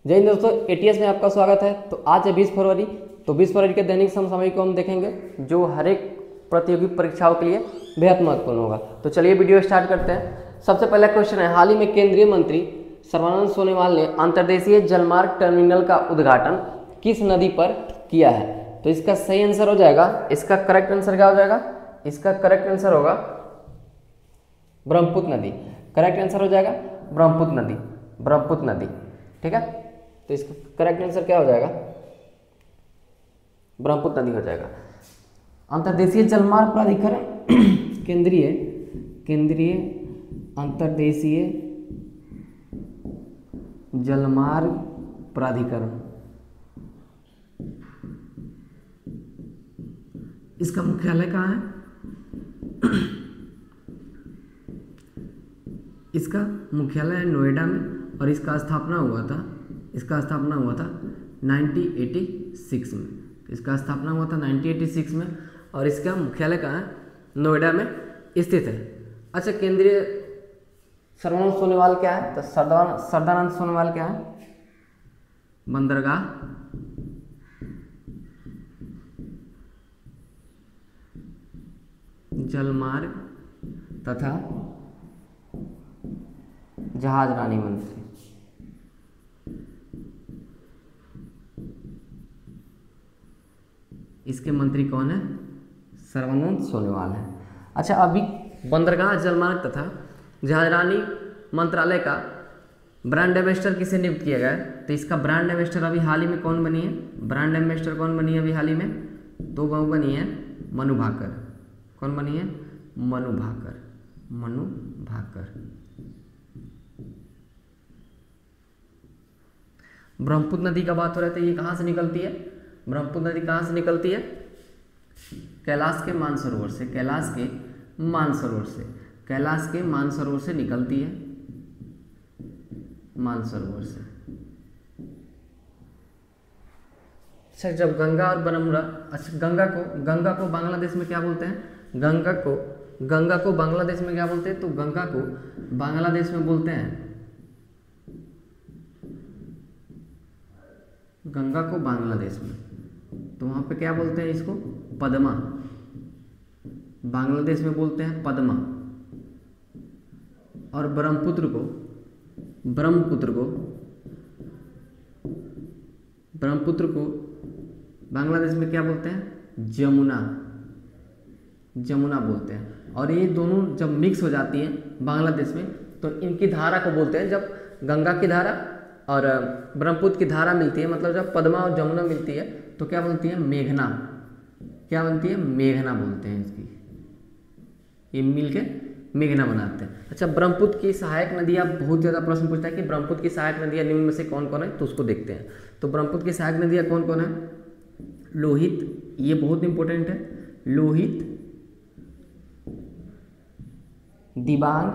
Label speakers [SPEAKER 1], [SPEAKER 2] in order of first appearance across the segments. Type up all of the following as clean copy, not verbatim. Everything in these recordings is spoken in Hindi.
[SPEAKER 1] जय हिंद दोस्तों, एटीएस में आपका स्वागत है। तो आज है 20 फरवरी। तो 20 फरवरी के दैनिक समसामयिक को हम देखेंगे जो हर एक प्रतियोगी परीक्षाओं के लिए बेहद महत्वपूर्ण होगा। तो चलिए वीडियो स्टार्ट करते हैं। सबसे पहला क्वेश्चन है, हाल ही में केंद्रीय मंत्री सर्बानंद सोनोवाल ने अंतर्देशीय जलमार्ग टर्मिनल का उद्घाटन किस नदी पर किया है? तो इसका सही आंसर हो जाएगा, इसका करेक्ट आंसर क्या हो जाएगा? इसका करेक्ट आंसर होगा ब्रह्मपुत्र नदी। करेक्ट आंसर हो जाएगा ब्रह्मपुत्र नदी, ब्रह्मपुत्र नदी। ठीक है, तो इसका करेक्ट आंसर क्या हो जाएगा? ब्रह्मपुत्र नदी हो जाएगा। अंतर्देशीय जलमार्ग प्राधिकरण केंद्रीय अंतर्देशीय जलमार्ग प्राधिकरण, इसका मुख्यालय कहाँ है? इसका मुख्यालय है नोएडा में और इसका स्थापना हुआ था 1986 में। इसका स्थापना हुआ था 1986 में और इसका मुख्यालय कहाँ है? नोएडा में स्थित है। अच्छा, केंद्रीय सर्बानंद सोनोवाल क्या है? तो सरदानंद सोनोवाल क्या है? बंदरगाह जलमार्ग तथा जहाजरानी मंत्री। इसके मंत्री कौन है? सर्बानंद सोनोवाल है। अच्छा, अभी बंदरगाह जलमार्ग तथा जहाजरानी मंत्रालय का ब्रांड एम्बेसडर किसे नियुक्त किया गया है? तो इसका ब्रांड एम्बेसडर अभी हाल ही में कौन बनी है? ब्रांड एम्बेसडर कौन बनी है अभी हाल ही में? तो वो बनी है मनु भाकर। कौन बनी है? मनु भाकर। मनु भाकर। ब्रह्मपुत्र नदी का बात हो रहा है, तो ये कहाँ से निकलती है? ब्रह्मपुत्र नदी कहाँ से निकलती है? कैलाश के मानसरोवर से। कैलाश के मानसरोवर से निकलती है, मानसरोवर से। अच्छा, जब गंगा और ब्रह्मपुत्र, अच्छा गंगा को बांग्लादेश में क्या बोलते हैं? गंगा को बांग्लादेश में क्या बोलते हैं? तो गंगा को बांग्लादेश में बोलते हैं, गंगा को बांग्लादेश में, तो वहां पे क्या बोलते हैं इसको? पद्मा। बांग्लादेश में बोलते हैं पद्मा। और ब्रह्मपुत्र को बांग्लादेश में क्या बोलते हैं? जमुना बोलते हैं। और ये दोनों जब मिक्स हो जाती हैं बांग्लादेश में, तो इनकी धारा को बोलते हैं, जब गंगा की धारा और ब्रह्मपुत्र की धारा मिलती है, मतलब जब पद्मा और जमुना मिलती है तो क्या बनती है? मेघना। क्या बनती है? मेघना बोलते हैं इसकी। ये मिलके मेघना बनाते हैं। अच्छा, ब्रह्मपुत्र की सहायक नदियाँ, बहुत ज़्यादा प्रश्न पूछता है कि ब्रह्मपुत्र की सहायक नदियाँ निम्न में से कौन कौन है, तो उसको देखते हैं। तो ब्रह्मपुत्र की सहायक नदियाँ कौन कौन है? लोहित, ये बहुत इंपॉर्टेंट है। लोहित, दिबांग,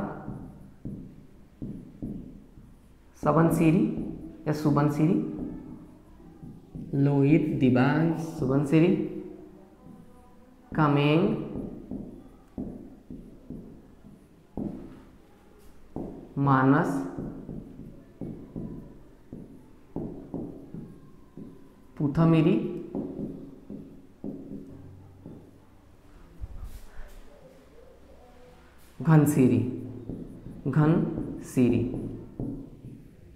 [SPEAKER 1] सुबनसिरी या सुबनसिरी। लोहित, दिबांग, सुबनसिरी, कामेंग, मानस, पुथामिरी, घनसिरी।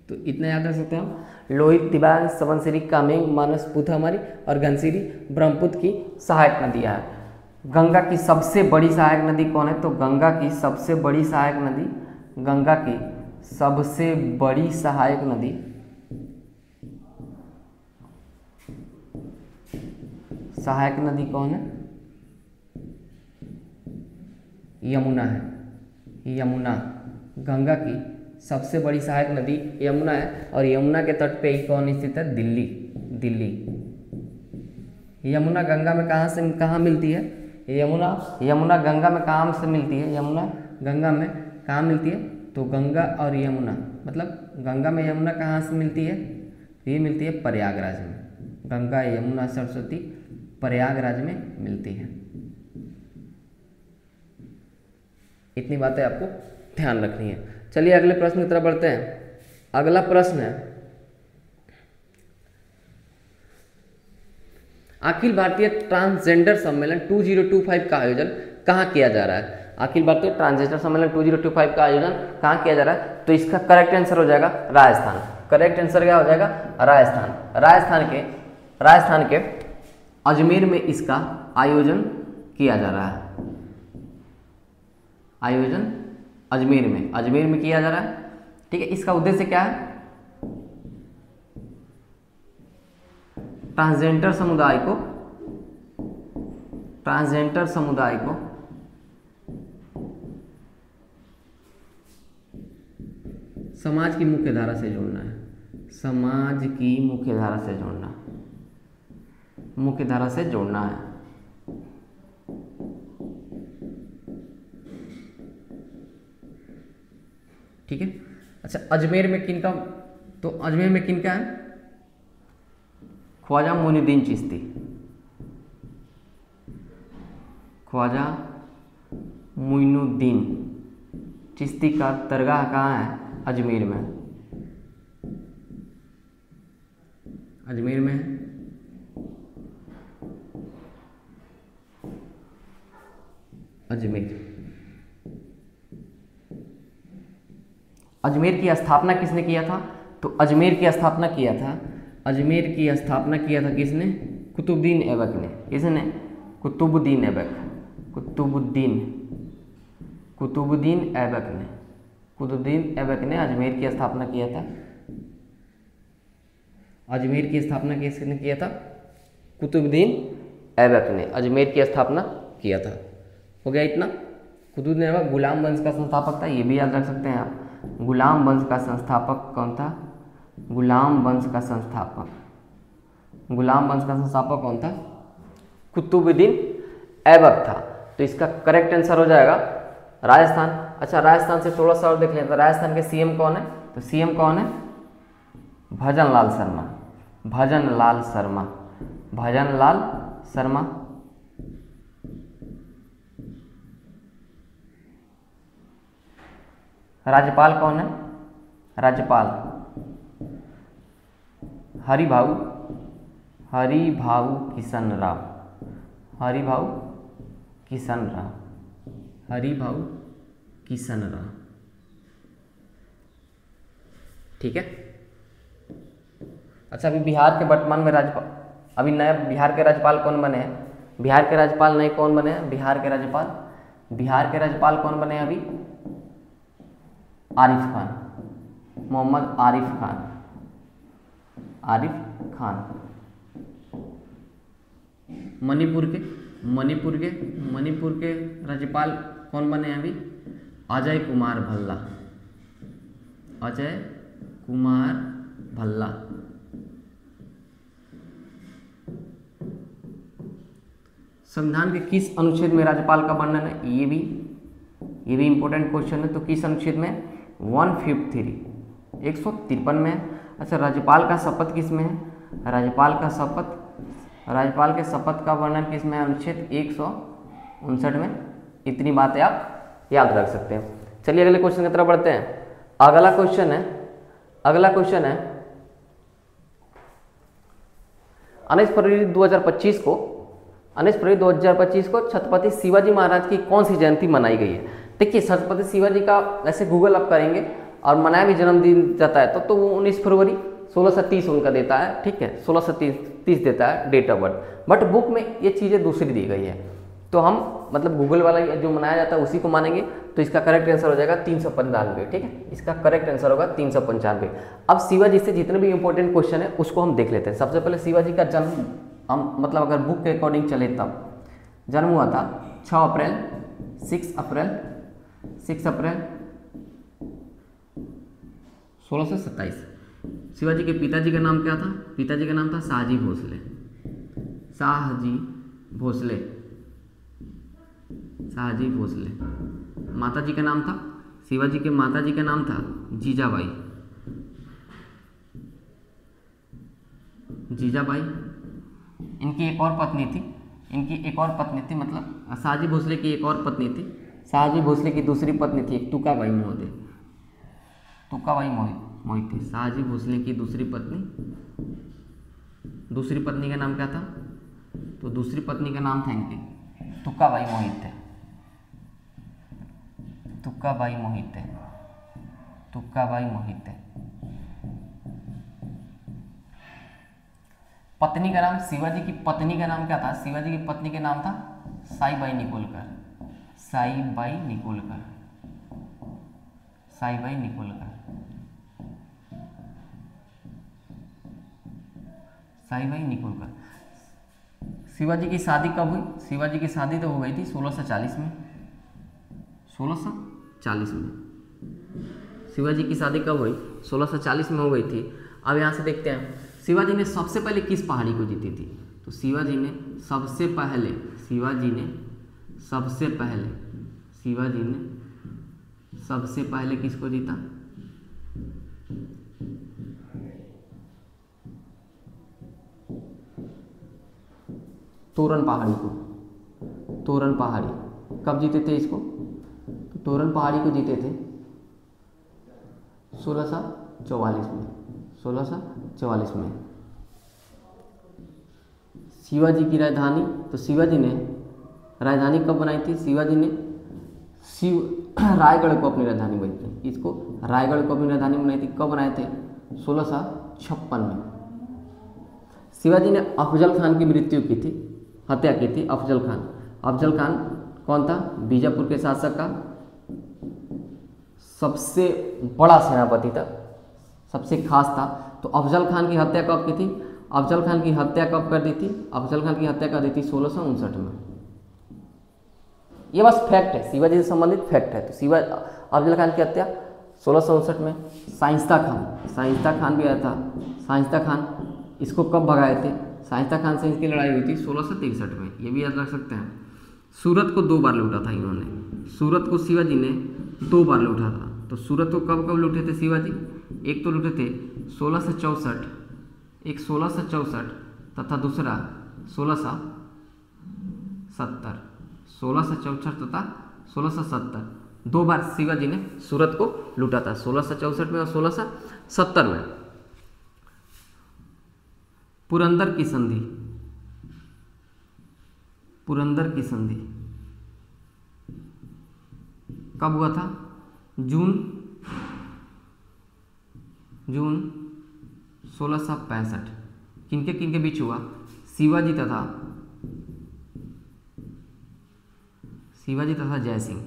[SPEAKER 1] तो इतना याद रख सकते हैं हम। लोहित, दिबांग, सुबनसिरी, कामेंग, मानस, पुथामिरी और घनसिरी ब्रह्मपुत्र की सहायक नदियाँ हैं। गंगा की सबसे बड़ी सहायक नदी कौन है? तो गंगा की सबसे बड़ी सहायक नदी कौन है? यमुना है। यमुना, गंगा की सबसे बड़ी सहायक नदी यमुना है। और यमुना के तट पे ही कौन स्थित है? दिल्ली। यमुना गंगा में कहाँ मिलती है? यमुना गंगा में कहाँ से मिलती है? यमुना गंगा में कहाँ मिलती है? तो गंगा और यमुना, मतलब गंगा में यमुना कहाँ से मिलती है? ये मिलती है प्रयागराज में। गंगा, यमुना, सरस्वती प्रयागराज में मिलती है। इतनी बातें आपको ध्यान रखनी है। चलिए अगले प्रश्न की तरफ बढ़ते हैं। अगला प्रश्न है, अखिल भारतीय ट्रांसजेंडर सम्मेलन 2025 का आयोजन कहाँ किया जा रहा है? अखिल भारतीय ट्रांसजेंडर सम्मेलन 2025 का आयोजन कहाँ किया जा रहा है? तो इसका करेक्ट आंसर हो जाएगा राजस्थान। करेक्ट आंसर क्या हो जाएगा? राजस्थान। राजस्थान के अजमेर में इसका आयोजन किया जा रहा है। आयोजन अजमेर में किया जा रहा है। ठीक है, इसका उद्देश्य क्या है? ट्रांसजेंडर समुदाय को समाज की मुख्य धारा से जोड़ना है। समाज की मुख्यधारा से जोड़ना है। ठीक है। अच्छा, अजमेर में किनका है? ख्वाजा मोइनुद्दीन चिश्ती। ख्वाजा मोइनुद्दीन चिश्ती का दरगाह कहाँ है? अजमेर में। अजमेर की स्थापना किसने किया था? तो अजमेर की स्थापना किया था किसने? कुतुबुद्दीन ऐबक ने। किसने? कुतुबुद्दीन ऐबक ने अजमेर की स्थापना किया था। किसने किया था? कुतुबुद्दीन ऐबक ने अजमेर की स्थापना किया था। हो गया इतना। कुतुबुद्दीन ऐबक गुलाम वंश का संस्थापक था, ये भी याद रख सकते हैं आप। गुलाम वंश का संस्थापक कौन था? गुलाम वंश का संस्थापक कौन था? कुतुबुद्दीन ऐबक था। तो इसका करेक्ट आंसर हो जाएगा राजस्थान। अच्छा, राजस्थान से थोड़ा सा और देख लेते हैं। राजस्थान के सीएम कौन है? तो सीएम कौन है? भजनलाल शर्मा। राज्यपाल कौन है? राज्यपाल हरिभाऊ किशन राव। ठीक है। अच्छा, अभी बिहार के वर्तमान में राज्यपाल, अभी नया बिहार के राज्यपाल कौन बने हैं? बिहार के राज्यपाल नए कौन बने हैं? बिहार के राज्यपाल कौन बने हैं अभी? आरिफ खान, मोहम्मद आरिफ खान। मणिपुर के राज्यपाल कौन बने हैं अभी? अजय कुमार भल्ला। संविधान के किस अनुच्छेद में राज्यपाल का वर्णन है? ये भी इंपॉर्टेंट क्वेश्चन है। तो किस अनुच्छेद में? 153 में। अच्छा, राज्यपाल का शपथ किस में है? राज्यपाल के शपथ का वर्णन किस में? अनुच्छेद 159 में। इतनी बातें आप याद रख सकते हैं। चलिए अगले क्वेश्चन की तरफ बढ़ते हैं। अगला क्वेश्चन है 19 फरवरी 2025 को छत्रपति शिवाजी महाराज की कौन सी जयंती मनाई गई है? देखिए, छत्रपति शिवाजी का ऐसे गूगल आप करेंगे और मनाया भी जन्मदिन जाता है तो वो 19 फरवरी 1630 उनका देता है। ठीक है, 1630 देता है date of birth. But book में ये चीज़ें दूसरी दी गई है, तो हम मतलब गूगल वाला जो मनाया जाता है उसी को मानेंगे। तो इसका करेक्ट आंसर हो जाएगा 395। ठीक है, इसका करेक्ट आंसर होगा 395। अब शिवाजी से जितने भी इंपॉर्टेंट क्वेश्चन है उसको हम देख लेते हैं। सबसे पहले शिवाजी का जन्म, हम मतलब अगर बुक के अकॉर्डिंग चले तब जन्म हुआ था 6 अप्रैल 1627। शिवाजी के पिताजी का नाम क्या था? पिताजी का नाम था शाहजी भोसले। माताजी का नाम था, शिवाजी के माताजी का नाम था जीजाबाई। इनकी एक और पत्नी थी, मतलब शाहजी भोसले की एक और पत्नी थी। शाहजी भोसले की दूसरी पत्नी थी एक तुकाबाई मोहिते। शाहजी भोसले की दूसरी पत्नी का नाम क्या था? तो दूसरी पत्नी का नाम था इनकी तुक्काबाई मोहिते। तुक्काबाई मोहिते, तुक्काबाई मोहिते। पत्नी का नाम, शिवाजी की पत्नी का नाम क्या था? शिवाजी की पत्नी का नाम था साईबाई निकोलकर। साईबाई निकोलकर, साईबाई निकोलकर, साईबाई निकोलकर। शिवाजी की शादी कब हुई? शिवाजी की शादी तो हो गई थी 1640 में। 1640 में शिवाजी की शादी कब हुई? 1640 में हो गई थी। अब यहाँ से देखते हैं शिवाजी ने सबसे पहले किस पहाड़ी को जीती थी? तो शिवाजी ने सबसे पहले किसको जीता? तोरन पहाड़ी को। तोरन पहाड़ी कब जीते थे इसको? तो तोरन पहाड़ी को जीते थे 1644 में। 1644 में शिवाजी की राजधानी, तो शिवाजी ने राजधानी कब बनाई थी? शिवाजी ने रायगढ़ को अपनी राजधानी बनाई थी। इसको रायगढ़ को अपनी राजधानी बनाई थी। कब बनाए थे? 1656 में। शिवाजी ने अफजल खान की मृत्यु की थी, हत्या की थी। अफजल खान, अफजल खान कौन था? बीजापुर के शासक का सबसे बड़ा सेनापति था, सबसे खास था। तो अफजल खान की हत्या कब की थी? अफजल खान की हत्या कब कर दी थी? अफजल खान की हत्या कर दी थी 1659 में। ये बस फैक्ट है, शिवाजी से संबंधित फैक्ट है। तो अफजल खान की हत्या 1659 में। शाइस्ता खान भी आया था। शाइस्ता खान इसको कब भगाए थे? शाइस्ता खान से इसकी लड़ाई हुई थी 1663 में। ये भी याद रख सकते हैं। सूरत को 2 बार लूटा था इन्होंने। सूरत को शिवाजी ने 2 बार लूटा था। तो सूरत को कब कब लूटे थे शिवाजी? एक तो लूटे थे 1664, एक 1664 तथा दूसरा 1670। 1664 तथा 1670 2 बार शिवाजी ने सूरत को लूटा था, 1664 में और 1670 में। पुरंदर की संधि, पुरंदर की संधि कब हुआ था? जून 1665। किनके किनके बीच हुआ? शिवाजी तथा जय सिंह।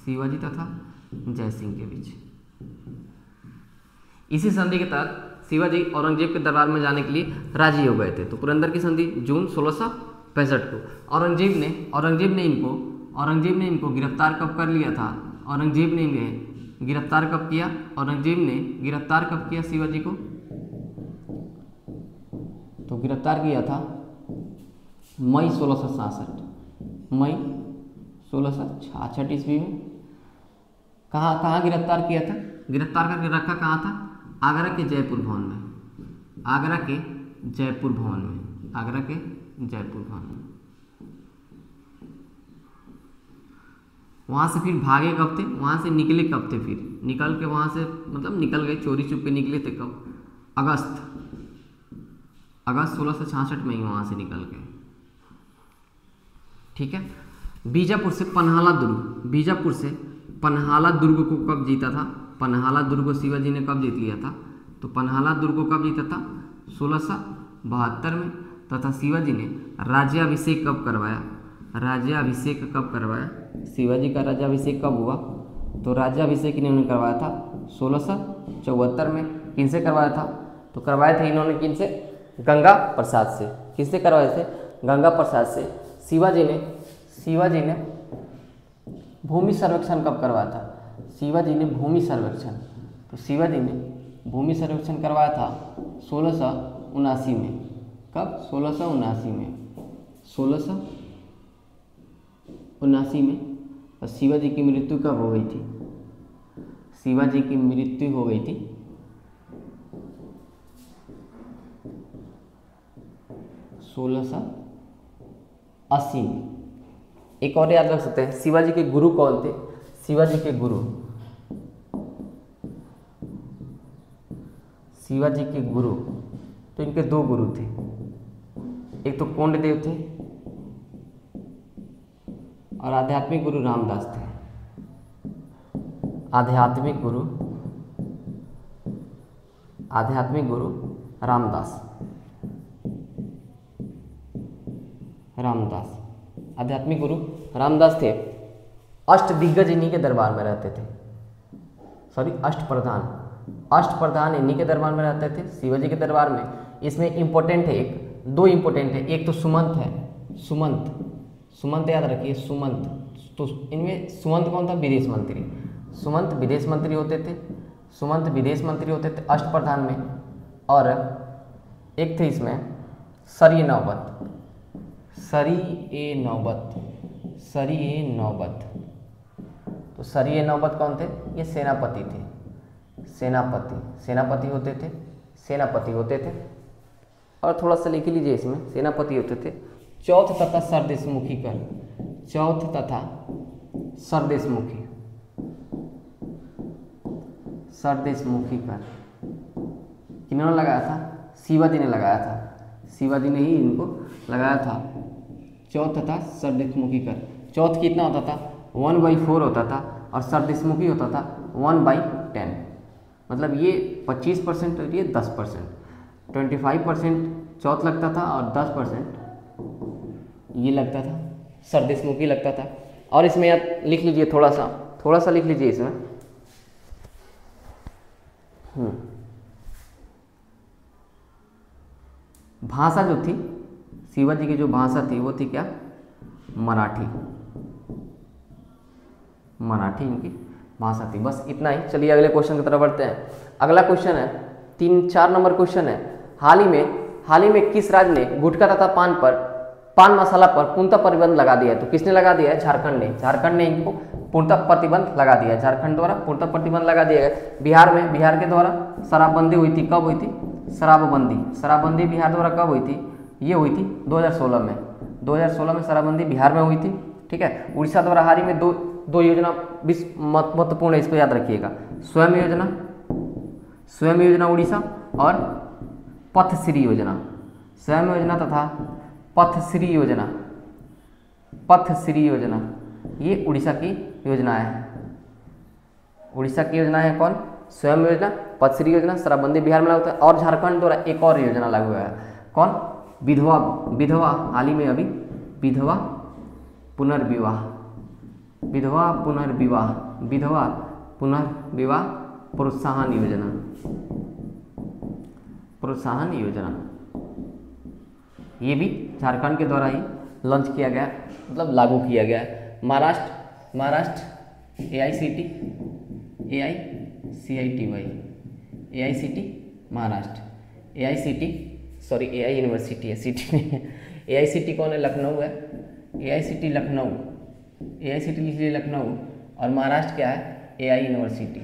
[SPEAKER 1] शिवाजी तथा जय सिंह के बीच। इसी संधि के तहत शिवाजी औरंगजेब के दरबार में जाने के लिए राजी हो गए थे। तो पुरंदर की संधि जून 1665 को। औरंगजेब ने इनको गिरफ्तार कब कर लिया था? औरंगजेब ने इन्हें गिरफ्तार कब किया? औरंगजेब ने गिरफ्तार कब किया शिवाजी को? तो गिरफ्तार किया था मई 1666, मई 1666 ईस्वी में। कहाँ गिरफ्तार किया था? गिरफ्तार करके रखा कहाँ था? आगरा के जयपुर भवन में। आगरा के जयपुर भवन में। आगरा के जयपुर भवन में। वहाँ से फिर भागे कब थे? वहाँ से निकले कब थे? फिर निकल के वहाँ से मतलब निकल गए, चोरी चुप के निकले थे कब? अगस्त 1666 में ही वहाँ से निकल गए। ठीक है। बीजापुर से पन्हाला दुर्ग को कब जीता था? पन्हाला दुर्ग को शिवाजी ने कब जीत लिया था? तो पन्हाला दुर्ग को कब जीता था? 1672 में। तथा शिवाजी ने राज्याभिषेक कब करवाया? राज्याभिषेक कब करवाया? शिवाजी का राज्याभिषेक कब हुआ? तो राज्याभिषेक इन्होंने करवाया था 1674 में। किनसे करवाया था? तो करवाए थे इन्होंने किनसे? गंगा प्रसाद से। किससे करवाए थे? गंगा प्रसाद से। शिवाजी ने भूमि सर्वेक्षण कब करवाया था? शिवाजी ने भूमि सर्वेक्षण, तो शिवाजी ने भूमि सर्वेक्षण करवाया था 1679 में। कब? 1679 में। 1679 में। और शिवाजी की मृत्यु कब हो गई थी? शिवाजी की मृत्यु हो गई थी 1680 में। एक और याद रख सकते हैं, शिवाजी के गुरु कौन थे? शिवाजी के गुरु तो इनके दो गुरु थे, एक तो कोंडदेव थे और आध्यात्मिक गुरु रामदास थे। आध्यात्मिक गुरु रामदास, आध्यात्मिक गुरु रामदास थे। अष्टदिग्गज इन्हीं के दरबार में रहते थे, सॉरी अष्टप्रधान इन्हीं के दरबार में रहते थे, शिवाजी के दरबार में। इसमें इम्पोर्टेंट है, दो इम्पोर्टेंट है, एक तो सुमंत है, सुमंत याद रखिए, सुमंत। तो इनमें सुमंत कौन था? विदेश मंत्री। सुमंत विदेश मंत्री होते थे अष्टप्रधान में। और एक थे इसमें सरी ए नौबत। तो सरी ए नौबत कौन थे? ये सेनापति थे, सेनापति होते थे। और थोड़ा सा लिख लीजिए इसमें, सेनापति होते थे। चौथ तथा सरदेशमुखी कर किन्होंने लगाया था? शिवाजी ने लगाया था, शिवाजी ने ही इनको लगाया था। चौथ तथा सरदेशमुखी कर, चौथ कितना होता था? 1/4 होता था और सरदेशमुखी होता था 1/10। मतलब ये 25% और ये 10%, 25% चौथ लगता था और 10% ये लगता था, सरदेशमुखी लगता था। और इसमें आप लिख लीजिए, थोड़ा सा लिख लीजिए इसमें। भाषा जो थी शिवाजी की, जो भाषा थी वो थी क्या? मराठी इनकी भाषा थी। बस इतना ही। चलिए अगले क्वेश्चन की तरफ बढ़ते हैं। अगला क्वेश्चन है 3-4 नंबर क्वेश्चन है। हाल ही में किस राज्य ने गुटखा तथा पान मसाला पर पूर्णतः प्रतिबंध लगा दिया है? तो किसने लगा दिया है? झारखंड ने इनको पूर्णतः प्रतिबंध लगा दिया है। झारखंड द्वारा पूर्णतः प्रतिबंध लगा दिया गया। बिहार के द्वारा शराबबंदी हुई थी। कब हुई थी? शराबबंदी बिहार द्वारा कब हुई थी? ये हुई थी 2016 में। 2016 में शराबबंदी बिहार में हुई थी। ठीक है। उड़ीसा द्वारा हाल ही में दो योजना महत्वपूर्ण है, इसको याद रखिएगा। स्वयं योजना उड़ीसा और पथश्री योजना। स्वयं योजना तथा पथश्री योजना ये उड़ीसा की योजनाएं हैं। उड़ीसा की योजना है कौन? स्वयं योजना, पथश्री योजना, शराबबंदी बिहार में लागू होता है। और झारखंड द्वारा एक और योजना लागू हुआ है, कौन? विधवा हाल ही में अभी विधवा पुनर्विवाह प्रोत्साहन योजना ये भी झारखंड के द्वारा ही लॉन्च किया गया, मतलब लागू किया गया है। Maharashtra AICTE Maharashtra, sorry AI university है, सिटी नहीं है। AICTE कौन है? लखनऊ है। AICTE लखनऊ और महाराष्ट्र क्या है? AI यूनिवर्सिटी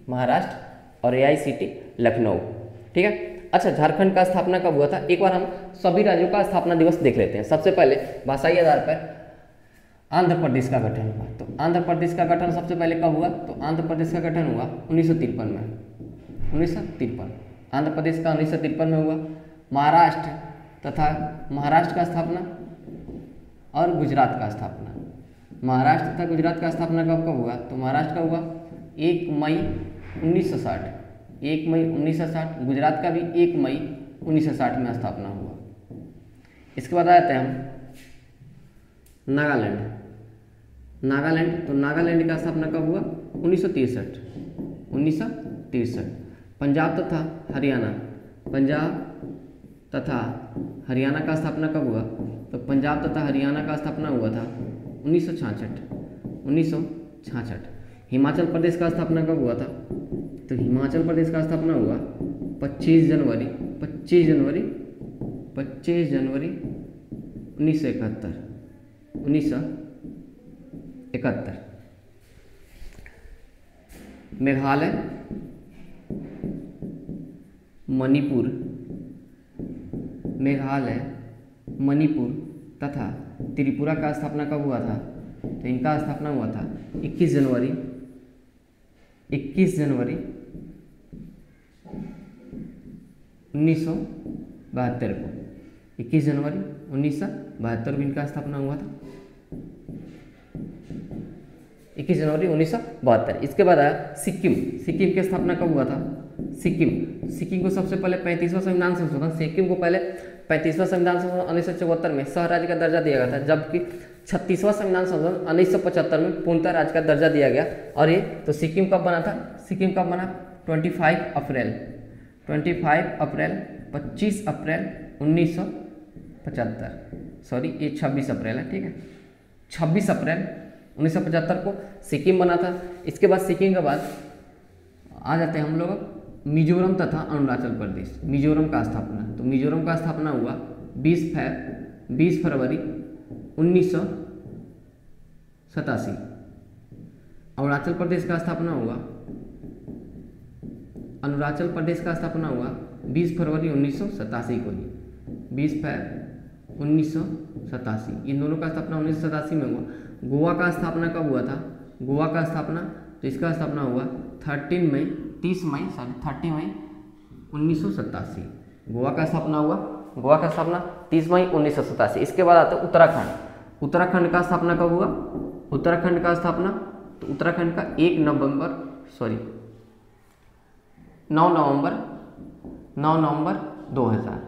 [SPEAKER 1] महाराष्ट्र और AICTE लखनऊ। ठीक है। अच्छा, झारखंड का स्थापना कब हुआ था? एक बार हम सभी राज्यों का स्थापना दिवस देख लेते हैं। सबसे पहले भाषाई आधार पर आंध्र प्रदेश का गठन हुआ। तो आंध्र प्रदेश का गठन सबसे पहले कब हुआ? तो आंध्र प्रदेश का गठन हुआ 1953 में। 1953 आंध्र प्रदेश का 1953 में हुआ। महाराष्ट्र का स्थापना और गुजरात का स्थापना। महाराष्ट्र तथा गुजरात का स्थापना कब हुआ? तो महाराष्ट्र का हुआ 1 मई 1960। गुजरात का भी 1 मई 1960 में स्थापना हुआ। इसके बाद आते हैं हम नागालैंड। तो नागालैंड का स्थापना कब हुआ? 1963। पंजाब तथा हरियाणा का स्थापना कब हुआ? तो पंजाब तथा हरियाणा का स्थापना हुआ था 1966। हिमाचल प्रदेश का स्थापना कब हुआ था? तो हिमाचल प्रदेश का स्थापना हुआ 25 जनवरी 1971। मेघालय, मणिपुर तथा त्रिपुरा का स्थापना कब हुआ था? तो इनका स्थापना हुआ था 21 जनवरी 1972 को। 21 जनवरी 1972 को इनका स्थापना हुआ था, 21 जनवरी 1972। इसके बाद आया सिक्किम। सिक्किम की स्थापना कब हुआ था? सिक्किम को सबसे पहले 35वां संविधान संशोधन, सिक्किम को पहले 35वां संविधान संशोधन 1974 में सह राज्य का दर्जा दिया गया था, जबकि 36वां संविधान संशोधन 1975 में पूर्णतः राज्य का दर्जा दिया गया। और ये तो सिक्किम कब बना था? सिक्किम कब बना? 25 अप्रैल 25 अप्रैल 1975, सॉरी ये 26 अप्रैल है, ठीक है, 26 अप्रैल 1975 को सिक्किम बना था। इसके बाद सिक्किम के बाद आ जाते हैं हम लोग मिजोरम तथा अरुणाचल प्रदेश। मिजोरम का स्थापना, तो मिजोरम का स्थापना हुआ 20 फरवरी 1987। अरुणाचल प्रदेश का स्थापना हुआ 20 फरवरी 1987 को ही, 20 फरवरी 1987। इन दोनों का स्थापना 1987 में हुआ। गोवा का स्थापना कब हुआ था? गोवा का स्थापना, तो इसका स्थापना हुआ 30 मई 1987। गोवा का स्थापना हुआ, गोवा का स्थापना 30 मई 1987। इसके बाद आता है उत्तराखंड। उत्तराखंड का स्थापना कब हुआ? उत्तराखंड का स्थापना, तो उत्तराखंड का 9 नवंबर 2000।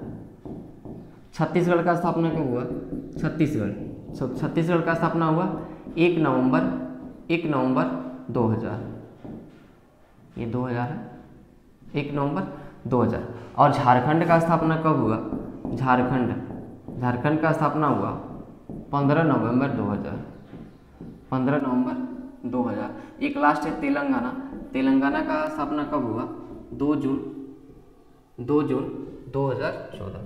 [SPEAKER 1] छत्तीसगढ़ का स्थापना कब हुआ? छत्तीसगढ़ का स्थापना हुआ 1 नवंबर 2000। ये 2000 है, 1 नवंबर 2000। और झारखंड का स्थापना कब हुआ? झारखंड का स्थापना हुआ 15 नवंबर 2000। 15 नवंबर 2000। एक लास्ट है तेलंगाना। तेलंगाना का स्थापना कब हुआ? 2 जून 2014।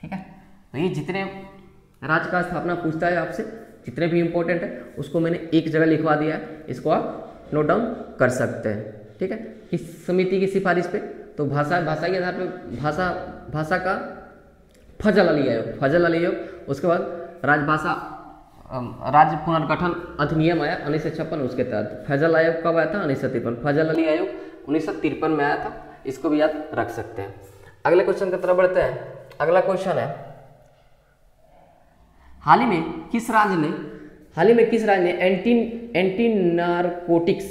[SPEAKER 1] ठीक है, तो ये जितने राज्य का स्थापना पूछता है आपसे, जितने भी इंपॉर्टेंट है उसको मैंने एक जगह लिखवा दिया है, इसको आप नोट डाउन कर सकते हैं। ठीक है, किस समिति की सिफारिश पे? तो भाषा के आधार पे भाषा का फजल अली आयोग। उसके बाद राज्य पुनर्गठन अधिनियम आया 1956, उसके तहत फजल आयोग कब आया था? 1953। फजल अली आयोग 1953 में आया था, इसको भी याद रख सकते हैं। अगले क्वेश्चन की तरफ बढ़ते हैं। अगला क्वेश्चन है, हाल ही में किस राज्य ने एंटी नारकोटिक्स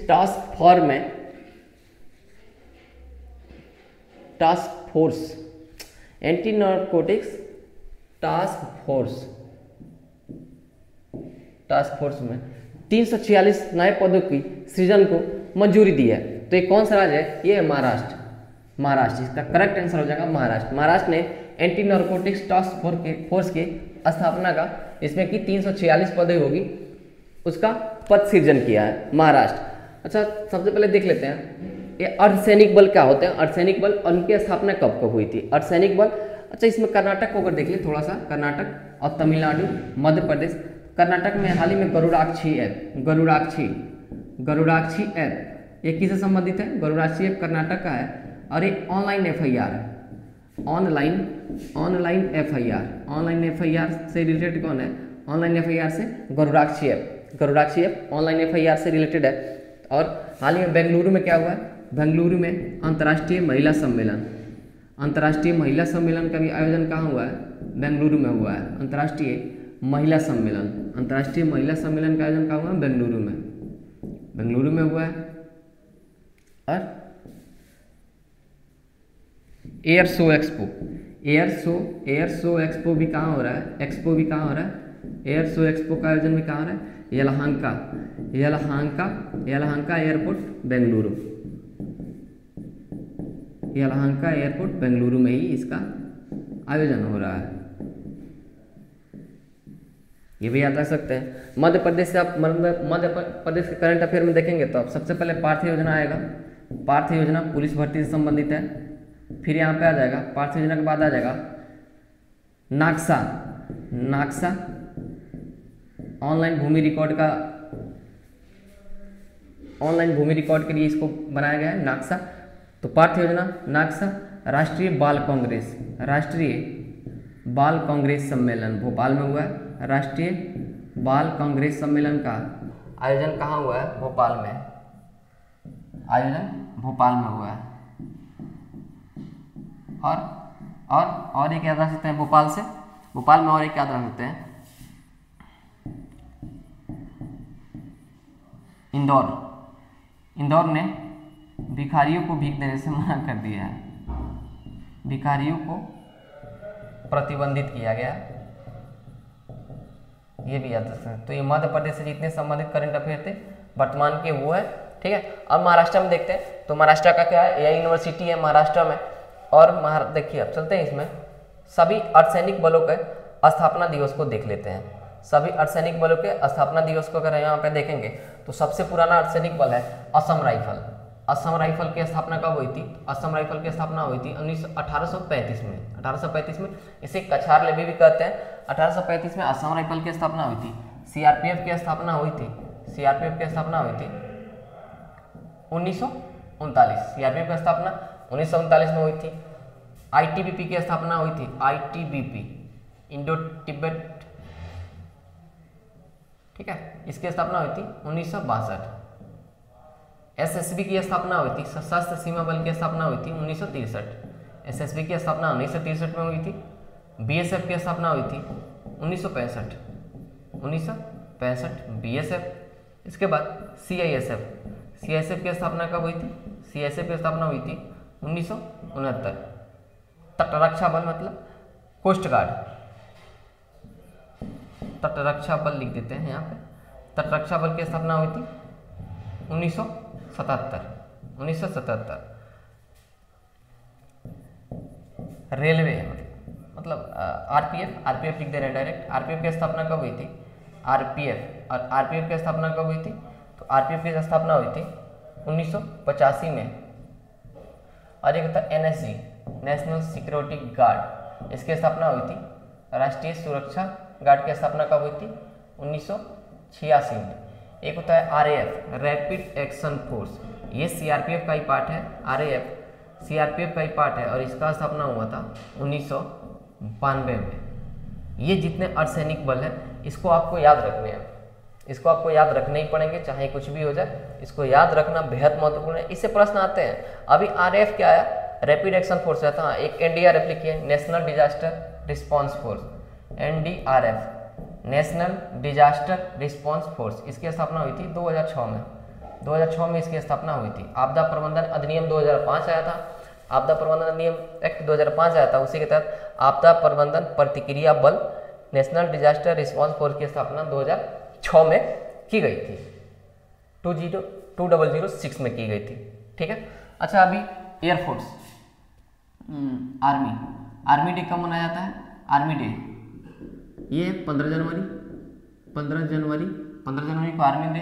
[SPEAKER 1] टास्क फोर्स में 346 नए पदों की सृजन को मंजूरी दी है? तो ये कौन सा राज्य है? ये है महाराष्ट्र। इसका करेक्ट आंसर हो जाएगा महाराष्ट्र ने एंटी नारकोटिक्स टास्क फोर्स के स्थापना का, इसमें कि 346 पदें होगी, उसका पद सृजन किया है महाराष्ट्र। अच्छा, सबसे पहले देख लेते हैं ये अर्धसैनिक बल क्या होते हैं। अर्धसैनिक बल, उनकी स्थापना कब हुई थी? अर्धसैनिक बल, अच्छा इसमें कर्नाटक को अगर देख ले थोड़ा सा, कर्नाटक और तमिलनाडु, मध्य प्रदेश। कर्नाटक में हाल ही में गरुड़ाक्षी ऐप, ये किससे संबंधित है? गरुड़ाक्षी ऐप कर्नाटक का है, और ये ऑनलाइन एफआईआर है। ऑनलाइन एफआईआर से रिलेटेड कौन है? ऑनलाइन एफआईआर से गरुड़ाक्षी ऐप ऑनलाइन एफआईआर से रिलेटेड है। और हाल ही में बेंगलुरु में क्या हुआ है? बेंगलुरु में अंतर्राष्ट्रीय महिला सम्मेलन का भी आयोजन कहाँ हुआ है? बेंगलुरु में हुआ है। अंतर्राष्ट्रीय महिला सम्मेलन का आयोजन कहाँ हुआ है? बेंगलुरु में हुआ है। और एयर शो एक्सपो भी कहाँ हो रहा है? एयर शो एक्सपो का आयोजन भी कहाँ हो रहा है? यलहंका एयरपोर्ट बेंगलुरु में ही इसका आयोजन हो रहा है। ये भी याद रख सकते हैं। मध्य प्रदेश से आप मध्य प्रदेश के करंट अफेयर में देखेंगे तो आप सबसे पहले पार्थ योजना आएगा। पार्थ योजना पुलिस भर्ती से संबंधित है। फिर यहाँ पे आ जाएगा, पार्थ योजना के बाद आ जाएगा नाक्सा ऑनलाइन भूमि रिकॉर्ड के लिए इसको बनाया गया है नाक्सा। तो पार्थ योजना, नाक्सा, राष्ट्रीय बाल कांग्रेस सम्मेलन भोपाल में हुआ है। राष्ट्रीय बाल कांग्रेस सम्मेलन का आयोजन कहाँ हुआ है? भोपाल में। आयोजन भोपाल में हुआ है। और एक याद रख सकते हैं भोपाल में और एक याद रख सकते हैं इंदौर ने भिखारियों को भीख देने से मना कर दिया है। भिखारियों को प्रतिबंधित किया गया, ये भी याद रख सकते हैं। तो ये मध्य प्रदेश से जितने संबंधित करंट अफेयर थे वर्तमान के वो है, ठीक है। अब महाराष्ट्र में देखते हैं, तो महाराष्ट्र का क्या है? यह यूनिवर्सिटी है महाराष्ट्र में। और देखिए अब चलते हैं इसमें सभी अर्धसैनिक बलों के स्थापना दिवस को देख लेते हैं। सभी अर्धसैनिक बलों के स्थापना दिवस को अगर यहाँ पे देखेंगे तो सबसे पुराना अर्धसैनिक बल है असम राइफल। असम राइफल की स्थापना कब हुई थी? असम राइफल की स्थापना हुई थी 1835 में। 1835 में इसे कछार लेवी भी कहते हैं। 1835 में असम राइफल की स्थापना हुई थी। सीआरपीएफ की स्थापना हुई थी। सीआरपीएफ की स्थापना हुई थी 1939। सीआरपीएफ की स्थापना 1939 में हुई थी। आईटीबीपी की स्थापना हुई थी। आईटीबीपी इंडो तिब्बत, ठीक है, इसकी स्थापना हुई थी 1962। एसएसबी की स्थापना हुई थी, सशस्त्र सीमा बल की स्थापना हुई थी 1963। एसएसबी की स्थापना 1963 में हुई थी। बीएसएफ की स्थापना हुई थी 1965। 1965 बीएसएफ। इसके बाद सीआईएसएफ। सीआईएसएफ की स्थापना कब हुई थी? सीआईएसएफ की स्थापना हुई थी 1969। तटरक्षा बल मतलब कोस्ट गार्ड, तटरक्षा बल लिख देते हैं यहाँ पे। तटरक्षा बल की स्थापना हुई थी 1977। रेलवे मतलब आरपीएफ लिख दे रहे हैं डायरेक्ट। आरपीएफ की स्थापना कब हुई थी? आरपीएफ। और आरपीएफ की स्थापना कब हुई थी? तो आरपीएफ की स्थापना हुई थी 1985 में। और एक होता है एनएसजी, नेशनल सिक्योरिटी गार्ड, इसकी स्थापना हुई थी। राष्ट्रीय सुरक्षा गार्ड की स्थापना कब हुई थी? 1986 में। एक होता है आरएएफ, रैपिड एक्शन फोर्स, ये सीआरपीएफ का ही पार्ट है। आरएएफ सीआरपीएफ का ही पार्ट है और इसका स्थापना हुआ था 1992 में। ये जितने अर्धसैनिक बल है इसको आपको याद रखने हैं, इसको आपको याद रखने ही पड़ेंगे, चाहे कुछ भी हो जाए, इसको याद रखना बेहद महत्वपूर्ण है। इससे प्रश्न आते हैं। अभी आरएएफ क्या है? रैपिड एक्शन फोर्स रहता है। एक एनडीआरएफ लिखिए, national disaster response force, NDRF, national disaster response force. इसकी स्थापना हुई थी 2006 में। 2006 में इसकी स्थापना हुई थी। आपदा प्रबंधन अधिनियम 2005 आया था, आपदा प्रबंधन अधिनियम एक्ट 2005 आया था, उसी के तहत आपदा प्रबंधन प्रतिक्रिया बल नेशनल डिजास्टर रिस्पांस फोर्स की स्थापना 2006 में की गई थी। 2006 में की गई थी, ठीक है। अच्छा, अभी एयरफोर्स, आर्मी डे कब मनाया जाता है? आर्मी डे ये 15 जनवरी को आर्मी डे।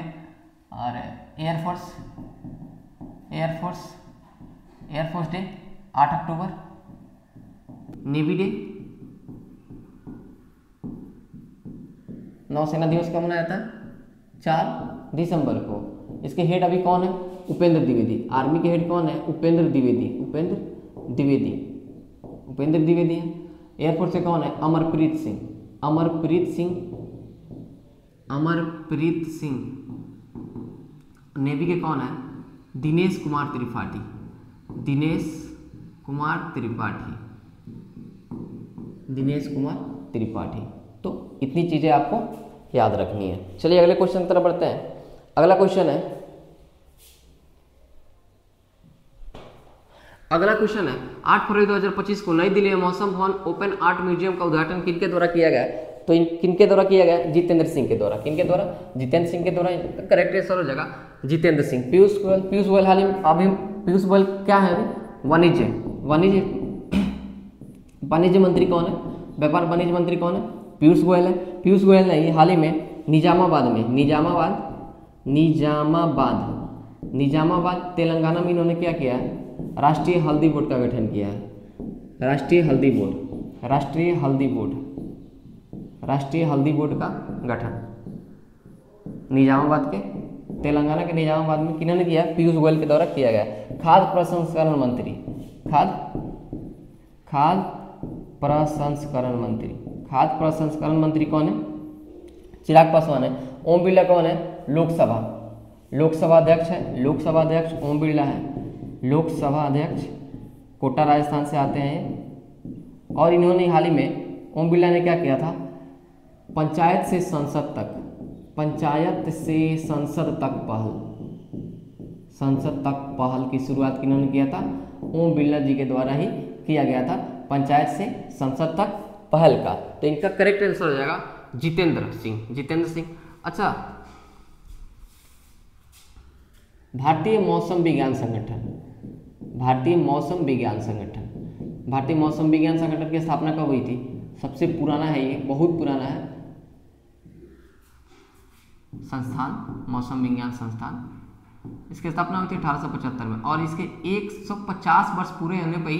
[SPEAKER 1] और एयरफोर्स डे 8 अक्टूबर। नेवी डे, नौसेना दिवस कब मनाया जाता है? 4 दिसंबर को। इसके हेड अभी कौन है? उपेंद्र द्विवेदी। आर्मी के हेड कौन है? उपेंद्र द्विवेदी है। एयरफोर्स से कौन है? अमरप्रीत सिंह। नेवी के कौन है? दिनेश कुमार त्रिपाठी। तो इतनी चीजें आपको याद रखनी है। चलिए अगले क्वेश्चन की तरफ बढ़ते हैं। अगला क्वेश्चन है 8 फरवरी 2025 को नई दिल्ली में मौसम भवन ओपन आर्ट म्यूजियम का उद्घाटन किनके द्वारा किया गया? तो किनके द्वारा किया गया? जितेंद्र सिंह के द्वारा। किनके द्वारा? जितेंद्र सिंह के द्वारा। करेक्ट आंसर हो जाएगा जितेंद्र सिंह। पीयूष गोयल हाल ही में, अभी पीयूष गोयल क्या है? अभी वाणिज्य मंत्री कौन है? व्यापार वाणिज्य मंत्री कौन है? पीयूष गोयल है। पीयूष गोयल ने हाल ही में निजामाबाद तेलंगाना में इन्होंने क्या किया है? राष्ट्रीय हल्दी बोर्ड का गठन किया है। राष्ट्रीय हल्दी बोर्ड का गठन निजामाबाद के, तेलंगाना के निजामाबाद में किन्होंने किया? पीयूष गोयल के द्वारा किया गया। खाद्य प्रसंस्करण मंत्री। खाद्य प्रसंस्करण मंत्री कौन है? चिराग पासवान है। ओम बिरला कौन है? लोकसभा अध्यक्ष है। लोकसभा अध्यक्ष ओम बिरला है। लोकसभा अध्यक्ष कोटा राजस्थान से आते हैं। और इन्होंने हाल ही में ओम बिरला ने क्या किया था? पंचायत से संसद तक पहल की शुरुआत किन्होंने किया था? ओम बिरला जी के द्वारा ही किया गया था, पंचायत से संसद तक पहल का। तो इनका करेक्ट आंसर हो जाएगा जितेंद्र सिंह। अच्छा, भारतीय मौसम विज्ञान संगठन की स्थापना कब हुई थी? सबसे पुराना है ये, बहुत पुराना है संस्थान, मौसम विज्ञान संस्थान। इसकी स्थापना हुई थी 1875 में, और इसके 150 वर्ष पूरे होने पर ही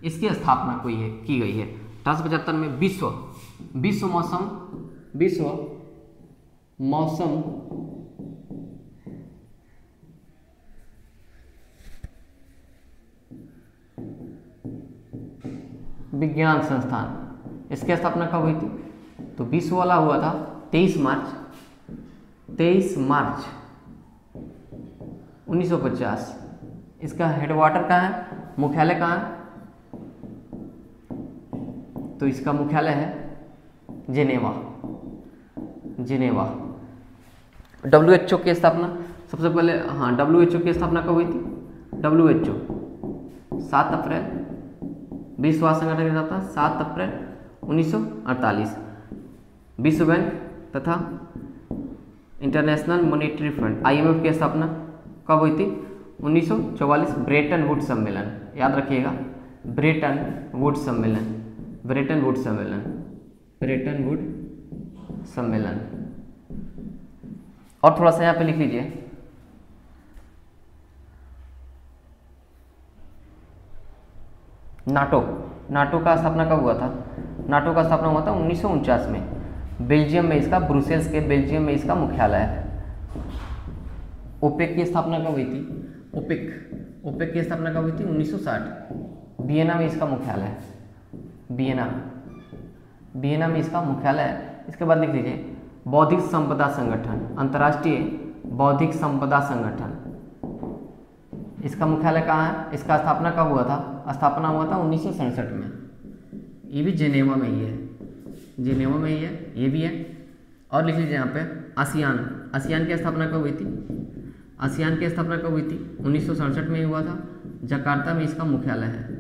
[SPEAKER 1] इसकी स्थापना की गई है। 1875 में विश्व मौसम विज्ञान संस्थान, इसकी स्थापना कब हुई थी? तो विश्व वाला हुआ था 23 मार्च 1950। इसका हेडक्वार्टर कहाँ है? मुख्यालय कहाँ है? तो इसका मुख्यालय है जेनेवा। WHO की स्थापना सबसे पहले, हाँ, WHO की स्थापना कब हुई थी? WHO 7 अप्रैल, विश्व स्वास्थ्य संगठन की स्थापना 7 अप्रैल 1948। विश्व बैंक तथा इंटरनेशनल मॉनेटरी फंड IMF की स्थापना कब हुई थी? 1944, ब्रेटन वुड सम्मेलन, याद रखिएगा, ब्रेटन वुड सम्मेलन। और थोड़ा सा यहाँ पे लिख लीजिए, नाटो का स्थापना कब हुआ था? नाटो का स्थापना हुआ था 1949 में, बेल्जियम में इसका, ब्रुसेल्स के बेल्जियम में इसका मुख्यालय है। ओपेक की स्थापना कब हुई थी? ओपेक की स्थापना कब हुई थी? 1960, वियना में इसका मुख्यालय है। वियना में इसका मुख्यालय है। इसके बाद लिख लीजिए बौद्धिक संपदा संगठन, अंतर्राष्ट्रीय बौद्धिक संपदा संगठन, इसका मुख्यालय कहाँ है? इसका स्थापना कब हुआ था? स्थापना हुआ था 1967 में। ये भी जेनेवा में ही है, ये भी है। और लिख लीजिए यहाँ पे आसियान की स्थापना कब हुई थी? 1967 में ही हुआ था। जकार्ता में इसका मुख्यालय है।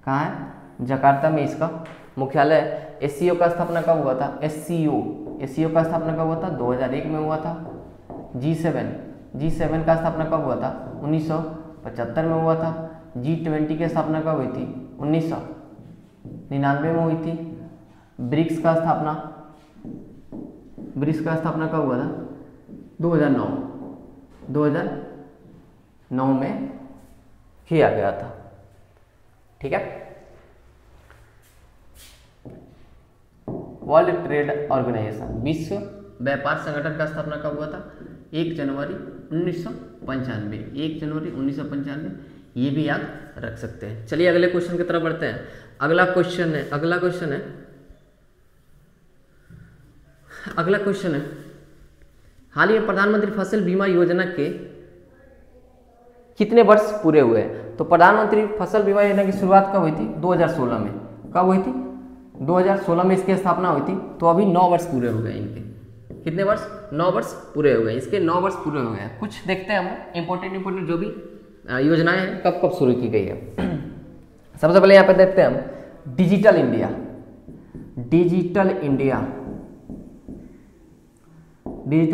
[SPEAKER 1] कहाँ है? जकार्ता में इसका मुख्यालय है। SCO का स्थापना कब हुआ था? SCO का स्थापना कब हुआ था? 2001 में हुआ था। G7 का स्थापना कब हुआ था? 1975 में हुआ था। G20 की स्थापना कब हुई थी? 1999 में हुई थी। ब्रिक्स का स्थापना कब हुआ था? 2009 में किया गया था। ठीक है। वर्ल्ड ट्रेड ऑर्गेनाइजेशन, विश्व व्यापार संगठन का स्थापना कब हुआ था? 1 जनवरी 1995। ये भी याद रख सकते हैं। चलिए अगले क्वेश्चन की तरफ बढ़ते हैं। अगला क्वेश्चन है हाल ही में प्रधानमंत्री फसल बीमा योजना के कितने वर्ष पूरे हुए हैं? तो प्रधानमंत्री फसल बीमा योजना की शुरुआत कब हुई थी? 2016 में। कब हुई थी? 2016 में इसकी स्थापना हुई थी। तो अभी 9 वर्ष पूरे हो गए इनके। कितने वर्ष? 9 वर्ष पूरे हो गए इसके। 9 वर्ष पूरे हो गए हैं। कुछ देखते हैं हम इंपॉर्टेंट जो भी योजनाएं हैं कब कब शुरू की गई है। सबसे पहले यहाँ पे देखते हैं हम डिजिटल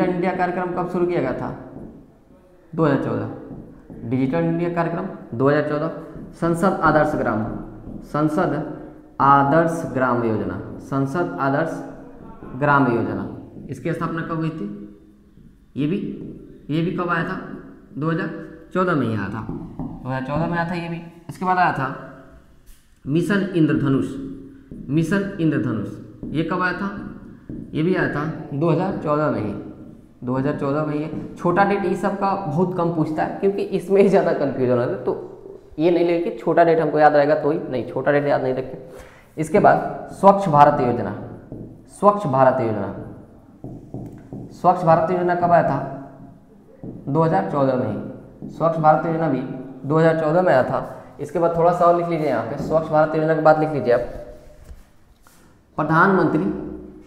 [SPEAKER 1] इंडिया कार्यक्रम कब शुरू किया गया था? 2014। डिजिटल इंडिया कार्यक्रम 2014। संसद आदर्श ग्राम योजना, इसकी स्थापना कब हुई थी? ये भी कब आया था? 2014 में ही आया था। 2014 में आया था ये भी। इसके बाद आया था मिशन इंद्रधनुष, ये कब आया था? ये भी आया था 2014 में ही। 2014 में ही। छोटा डेट ये सब का बहुत कम पूछता है क्योंकि इसमें ही ज़्यादा कन्फ्यूजन होता है। तो ये नहीं लेके छोटा डेट हमको याद रहेगा तो ही, नहीं छोटा डेट याद नहीं रखें। इसके बाद स्वच्छ भारत योजना, स्वच्छ भारत योजना, स्वच्छ भारत योजना कब आया था? 2014 में ही। स्वच्छ भारत योजना भी 2014 में आया था। इसके बाद थोड़ा सा और लिख लीजिए यहाँ पे, स्वच्छ भारत योजना के बाद लिख लीजिए आप प्रधानमंत्री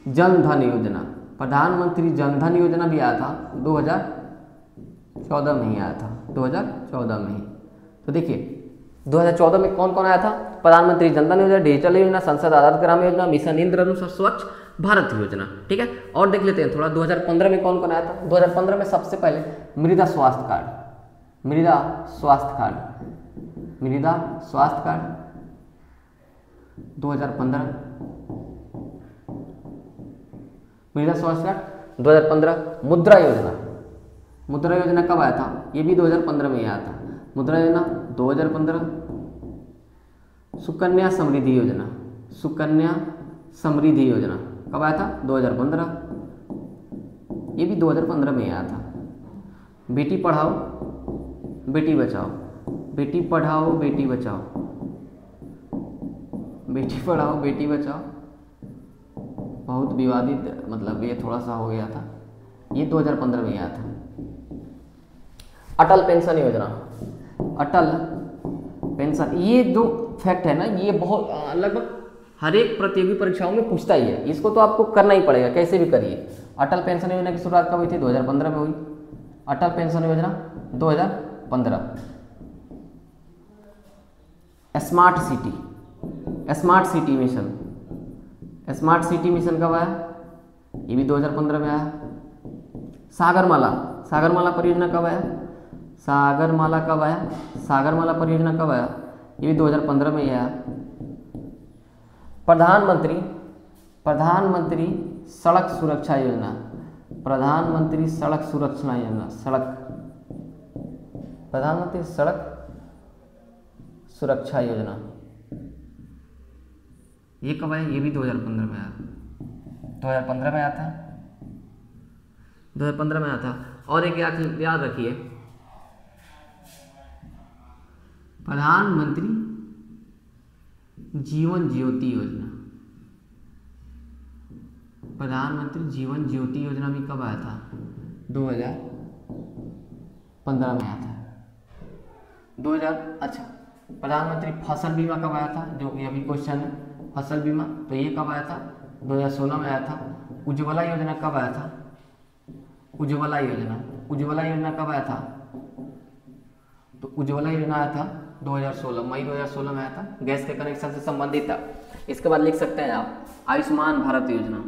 [SPEAKER 1] जन धन योजना। प्रधानमंत्री जन धन योजना भी आया था 2014 में ही आया था, 2014 में ही। तो देखिए 2014 में कौन कौन आया था? प्रधानमंत्री जन धन योजना, डिजिटल योजना, संसद आदर्श ग्राम योजना, मिशन इंद्रधनुष और स्वच्छ भारत योजना। ठीक है, और देख लेते हैं थोड़ा 2015 में कौन कौन आया था। 2015 में सबसे पहले मृदा स्वास्थ्य कार्ड, मृदा स्वास्थ्य कार्ड, मृदा स्वास्थ्य कार्ड 2015, मृदा स्वास्थ्य कार्ड 2015। मुद्रा योजना, मुद्रा योजना कब आया था? ये भी 2015 में ही आया था, मुद्रा योजना 2015। सुकन्या समृद्धि योजना, सुकन्या समृद्धि योजना कब आया था? 2015, ये भी 2015 में आया था। बेटी पढ़ाओ बेटी बचाओ, बेटी पढ़ाओ बेटी बचाओ, बेटी पढ़ाओ बेटी बचाओ बहुत विवादित, मतलब ये थोड़ा सा हो गया था, ये 2015 में आया था। अटल पेंशन योजना, अटल पेंशन, ये जो फैक्ट है ना, ये बहुत लगभग हर एक प्रतियोगी परीक्षाओं में पूछता ही है, इसको तो आपको करना ही पड़ेगा, कैसे भी करिए। अटल पेंशन योजना की शुरुआत कब हुई थी? 2015 में हुई। अटल पेंशन योजना 2015। Smart city, smart city mission, smart city mission कब आया? ये भी 2015 में आया। सागरमाला, सागरमाला परियोजना कब आया? सागरमाला कब आया? सागरमाला परियोजना कब आया? ये भी 2015 में ही आया। प्रधानमंत्री, प्रधानमंत्री सड़क सुरक्षा योजना, प्रधानमंत्री सड़क सुरक्षा योजना, सड़क, प्रधानमंत्री सड़क सुरक्षा योजना, ये कब आया? ये भी 2015 में आया, 2015 में आया था, 2015 में आया था। और एक याद रखिए, प्रधानमंत्री जीवन ज्योति योजना, प्रधानमंत्री जीवन ज्योति योजना भी कब आया था? 2015 में आया था। 2000, अच्छा, प्रधानमंत्री फसल बीमा कब आया था? जो कि अभी क्वेश्चन है, फसल बीमा, तो ये कब आया था? 2016 में आया था। उज्ज्वला योजना कब आया था? उज्ज्वला योजना, उज्ज्वला योजना कब आया था? तो उज्ज्वला योजना आया था 2016, मई 2016 में आया था, गैस के कनेक्शन से संबंधित था। इसके बाद लिख सकते हैं आप आयुष्मान भारत योजना,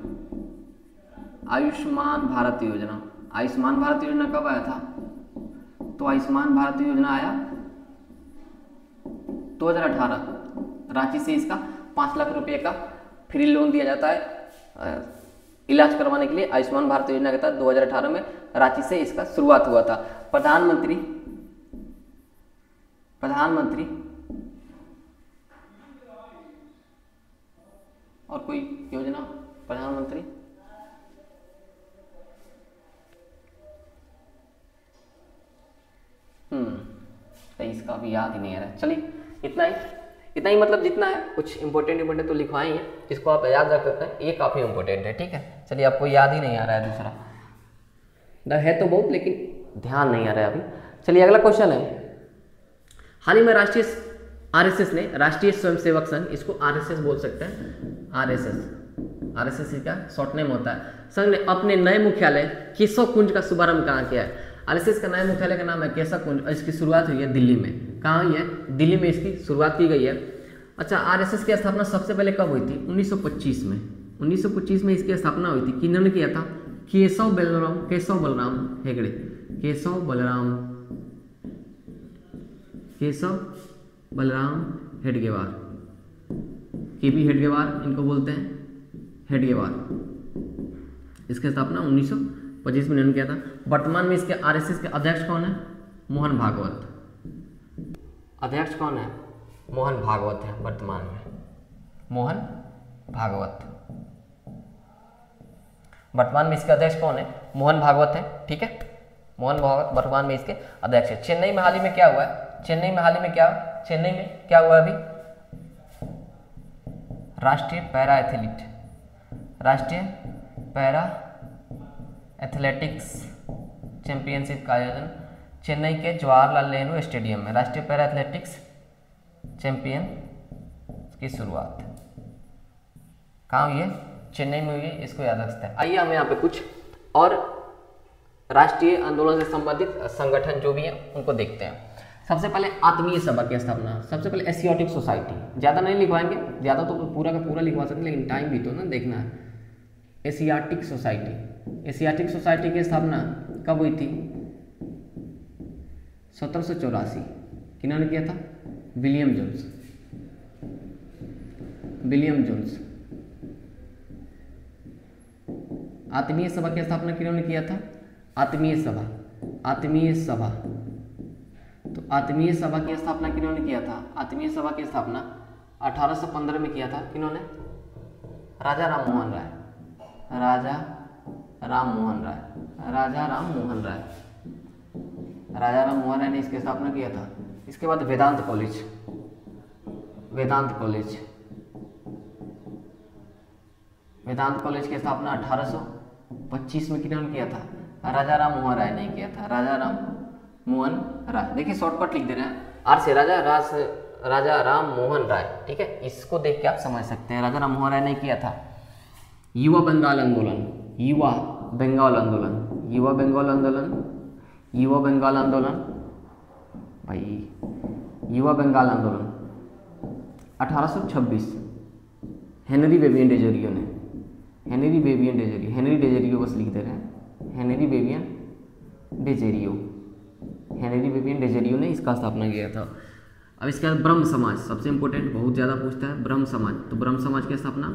[SPEAKER 1] आयुष्मान भारत योजना, आयुष्मान भारत योजना कब आया था? तो आयुष्मान भारत योजना आया 2018। रांची से इसका 5 लाख रुपए का फ्री लोन दिया जाता है इलाज करवाने के लिए। आयुष्मान भारत योजना के तहत 2018 में रांची से इसका शुरुआत हुआ था। प्रधानमंत्री, प्रधानमंत्री और कोई योजना, प्रधानमंत्री तो इसका भी याद ही नहीं आ रहा। चलिए इतना ही, इतना ही मतलब जितना है, कुछ इंपॉर्टेंट तो लिखवाए हैं, इसको आप याद रख सकते हैं, ये काफ़ी इंपॉर्टेंट है। ठीक है, चलिए आपको याद ही नहीं आ रहा है दूसरा, है तो बहुत लेकिन ध्यान नहीं आ रहा है अभी। चलिए अगला क्वेश्चन है, हाल ही में राष्ट्रीय आरएसएस ने, राष्ट्रीय स्वयंसेवक संघ, इसको आरएसएस बोल सकते हैं, आरएसएस, आरएसएस का शॉर्ट नेम होता है, संघ ने अपने नए मुख्यालय केशव कुंज का शुभारंभ कहाँ किया है? आरएसएस का नए मुख्यालय का नाम है केशव कुंज, इसकी शुरुआत हुई है दिल्ली में। कहाँ हुई है? दिल्ली में इसकी शुरुआत की गई है। अच्छा, आरएसएस की स्थापना सबसे पहले कब हुई थी? 1925 में, 1925 में इसकी स्थापना हुई थी। किन्होंने किया था? केशव बलराम, केशव बलराम हेगड़े, केशव बलराम, केशव बलराम हेडगेवार, केबी हेडगेवार इनको बोलते हैं, हेडगेवार। इसकी स्थापना 1925 में इन्होंने किया था। वर्तमान में इसके आरएसएस के अध्यक्ष कौन है? मोहन भागवत। अध्यक्ष कौन है? मोहन भागवत है वर्तमान में, मोहन भागवत। वर्तमान में इसके अध्यक्ष कौन है? मोहन भागवत है। ठीक है, मोहन भागवत वर्तमान में इसके अध्यक्ष है। चेन्नई में हाल ही में क्या हुआ है? चेन्नई में हाल ही में क्या चेन्नई में क्या हुआ अभी, राष्ट्रीय पैरा एथलीट, राष्ट्रीय पैरा एथलेटिक्स चैंपियनशिप का आयोजन चेन्नई के जवाहरलाल नेहरू स्टेडियम में, राष्ट्रीय पैरा एथलेटिक्स चैंपियन की शुरुआत कहाँ हुई है, चेन्नई में हुई है, इसको याद रखते हैं। आइए हम यहाँ पे कुछ और राष्ट्रीय आंदोलन से संबंधित संगठन जो भी है उनको देखते हैं। सबसे पहले आत्मीय सभा की स्थापना, सबसे पहले एशियाटिक सोसाइटी, ज़्यादा नहीं लिखवाएंगे, ज़्यादा तो पूरा का पूरा लिखवा सकते हैं लेकिन टाइम भी तो ना देखना है। एशियाटिक सोसाइटी, एशियाटिक सोसाइटी की स्थापना कब हुई थी, 1784, किन्होंने किया था, विलियम जोन्स, विलियम जोन्स। आत्मीय सभा की स्थापना किन्होंने किया था, आत्मीय सभा, आत्मीय सभा, तो आत्मीय सभा की स्थापना किन्होंने किया था, आत्मीय सभा की स्थापना 1815 में किया था, किन्होंने, राजा राम मोहन राय, राजा राम मोहन राय, राजा राम मोहन राय, राजा राम मोहन राय ने इसकी स्थापना किया था। इसके बाद वेदांत कॉलेज, वेदांत कॉलेज, वेदांत कॉलेज की स्थापना 1825 में किन्होंने किया था, राजा राम मोहन राय ने किया था, राजा राम मोहन राय। देखिए शॉर्टकट लिख दे रहे हैं, आर से राजा राम मोहन राय, ठीक है, इसको देख के आप समझ सकते हैं, राजा राम मोहन राय ने किया था। युवा बंगाल आंदोलन, युवा बंगाल आंदोलन, युवा बंगाल आंदोलन, युवा बंगाल आंदोलन भाई, युवा बंगाल आंदोलन 1826, हेनरी बेबियन डेजरियो ने, हेनरी बेबियन डेजरियो, हेनरी डेजरियो बस लिख दे रहे हैं, हेनरी बेबियन डेजरियो, हेनरी बेबियन डेजरियो ने इसका स्थापना किया था। अब इसके बाद ब्रह्म समाज, सबसे इंपॉर्टेंट, बहुत ज़्यादा पूछता है, ब्रह्म समाज, तो ब्रह्म समाज की स्थापना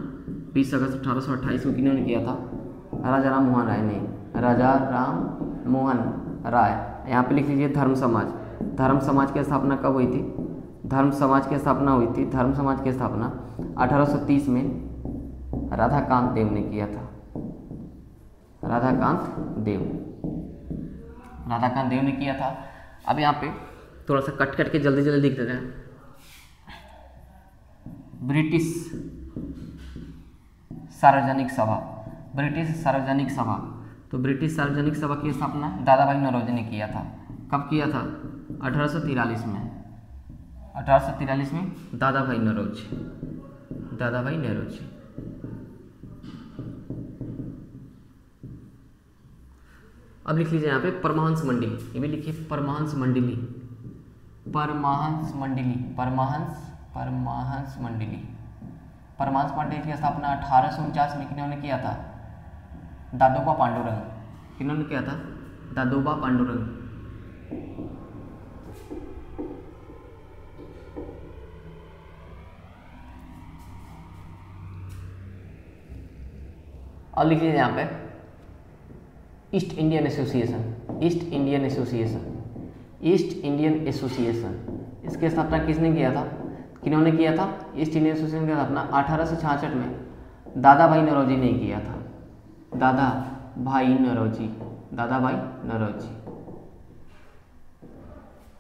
[SPEAKER 1] 20 अगस्त 1828 में किन्होंने किया था, राजा राम मोहन राय ने, राजा राम मोहन राय। यहाँ पे लिख लीजिए धर्म समाज, धर्म समाज की स्थापना कब हुई थी, धर्म समाज की स्थापना हुई थी, धर्म समाज की स्थापना 1830 में राधाकांत देव ने किया था, राधाकांत देव, राधाकांत देव ने किया था। अब यहाँ पे थोड़ा सा कट कट के जल्दी जल्दी लिख देते हैं। ब्रिटिश सार्वजनिक सभा, ब्रिटिश सार्वजनिक सभा, तो ब्रिटिश सार्वजनिक सभा की स्थापना दादा भाई नौरोजी ने किया था। कब किया था, 1843 में, 1843 में दादा भाई नौरोजी, दादा भाई नौरोजी। अब लिख लीजिए यहाँ पे परमहंस मंडली, ये भी लिखिए परमहंस मंडली, परमहंस मंडली, परमहंस, परमहंस मंडली, परमहंस मंडली की स्थापना 1849 में किन्होंने किया था, दादोबा पांडुरंग, किन्होंने किया था, दादोबा पांडुरंग। और लिख लीजिए यहाँ पे east Indian association, east Indian association, east Indian association, इसकी स्थापना किसने किया था, किन्होंने किया था, ईस्ट इंडियन एसोसिएशन की स्थापना 1866 में दादा भाई नौरोजी ने किया था, दादा भाई नौरोजी, दादा भाई नौरोजी।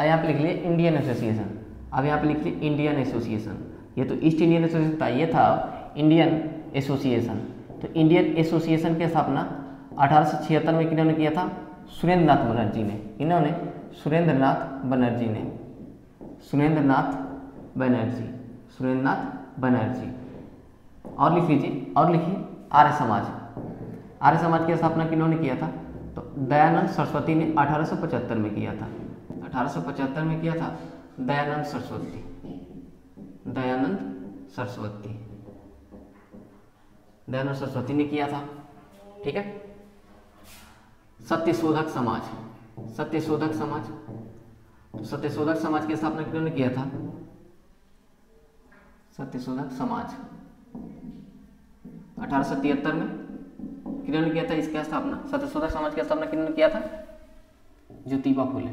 [SPEAKER 1] यहाँ पे लिख लिए इंडियन एसोसिएशन, अब यहाँ पे लिख लिए इंडियन एसोसिएशन, ये तो ईस्ट इंडियन एसोसिएशन था, ये था इंडियन एसोसिएशन। तो इंडियन एसोसिएशन की स्थापना 1876 में किन्होंने किया था, सुरेंद्र नाथ बनर्जी ने, इन्होंने सुरेंद्र नाथ बनर्जी ने, सुरेंद्र नाथ बनर्जी, सुरेंद्र नाथ बनर्जी। और लिख लीजिए, और लिखिए आर्य समाज, आर्य समाज की स्थापना किन्होंने किया था, तो दयानंद सरस्वती ने 1875 में किया था, 1875 में किया था दयानंद सरस्वती, दयानंद सरस्वती, दयानंद सरस्वती ने किया था, ठीक है। सत्यशोधक समाज, सत्यशोधक समाज, तो सत्यशोधक समाज की स्थापना किन्होंने किया था, सत्यशोधक समाज 1873 में किन्होंने किया था इसकी स्थापना, सत्यशोधक समाज की स्थापना किन्होंने किया था, ज्योतिबा फुले,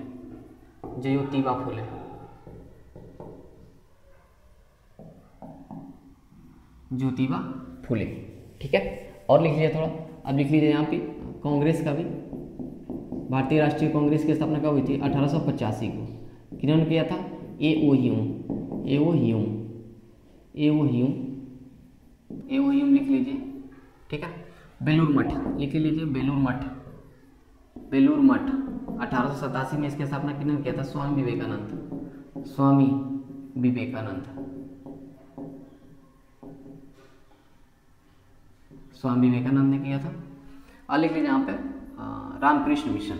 [SPEAKER 1] ज्योतिबा फुले, ज्योतिबा फुले, ठीक है। और लिख लीजिए थोड़ा, अब लिख लीजिए यहाँ पे कांग्रेस का भी, भारतीय राष्ट्रीय कांग्रेस की स्थापना कब हुई थी, 1885 को, किन्होंने किया था, एओहिम लिख लीजिए, ठीक है। बेलूर मठ लिख लीजिए, बेलूर मठ 1887 में इसकी स्थापना किन्होंने किया था? स्वामी विवेकानंद। स्वामी विवेकानंद ने किया था। और लिख लीजिए यहाँ पे रामकृष्ण मिशन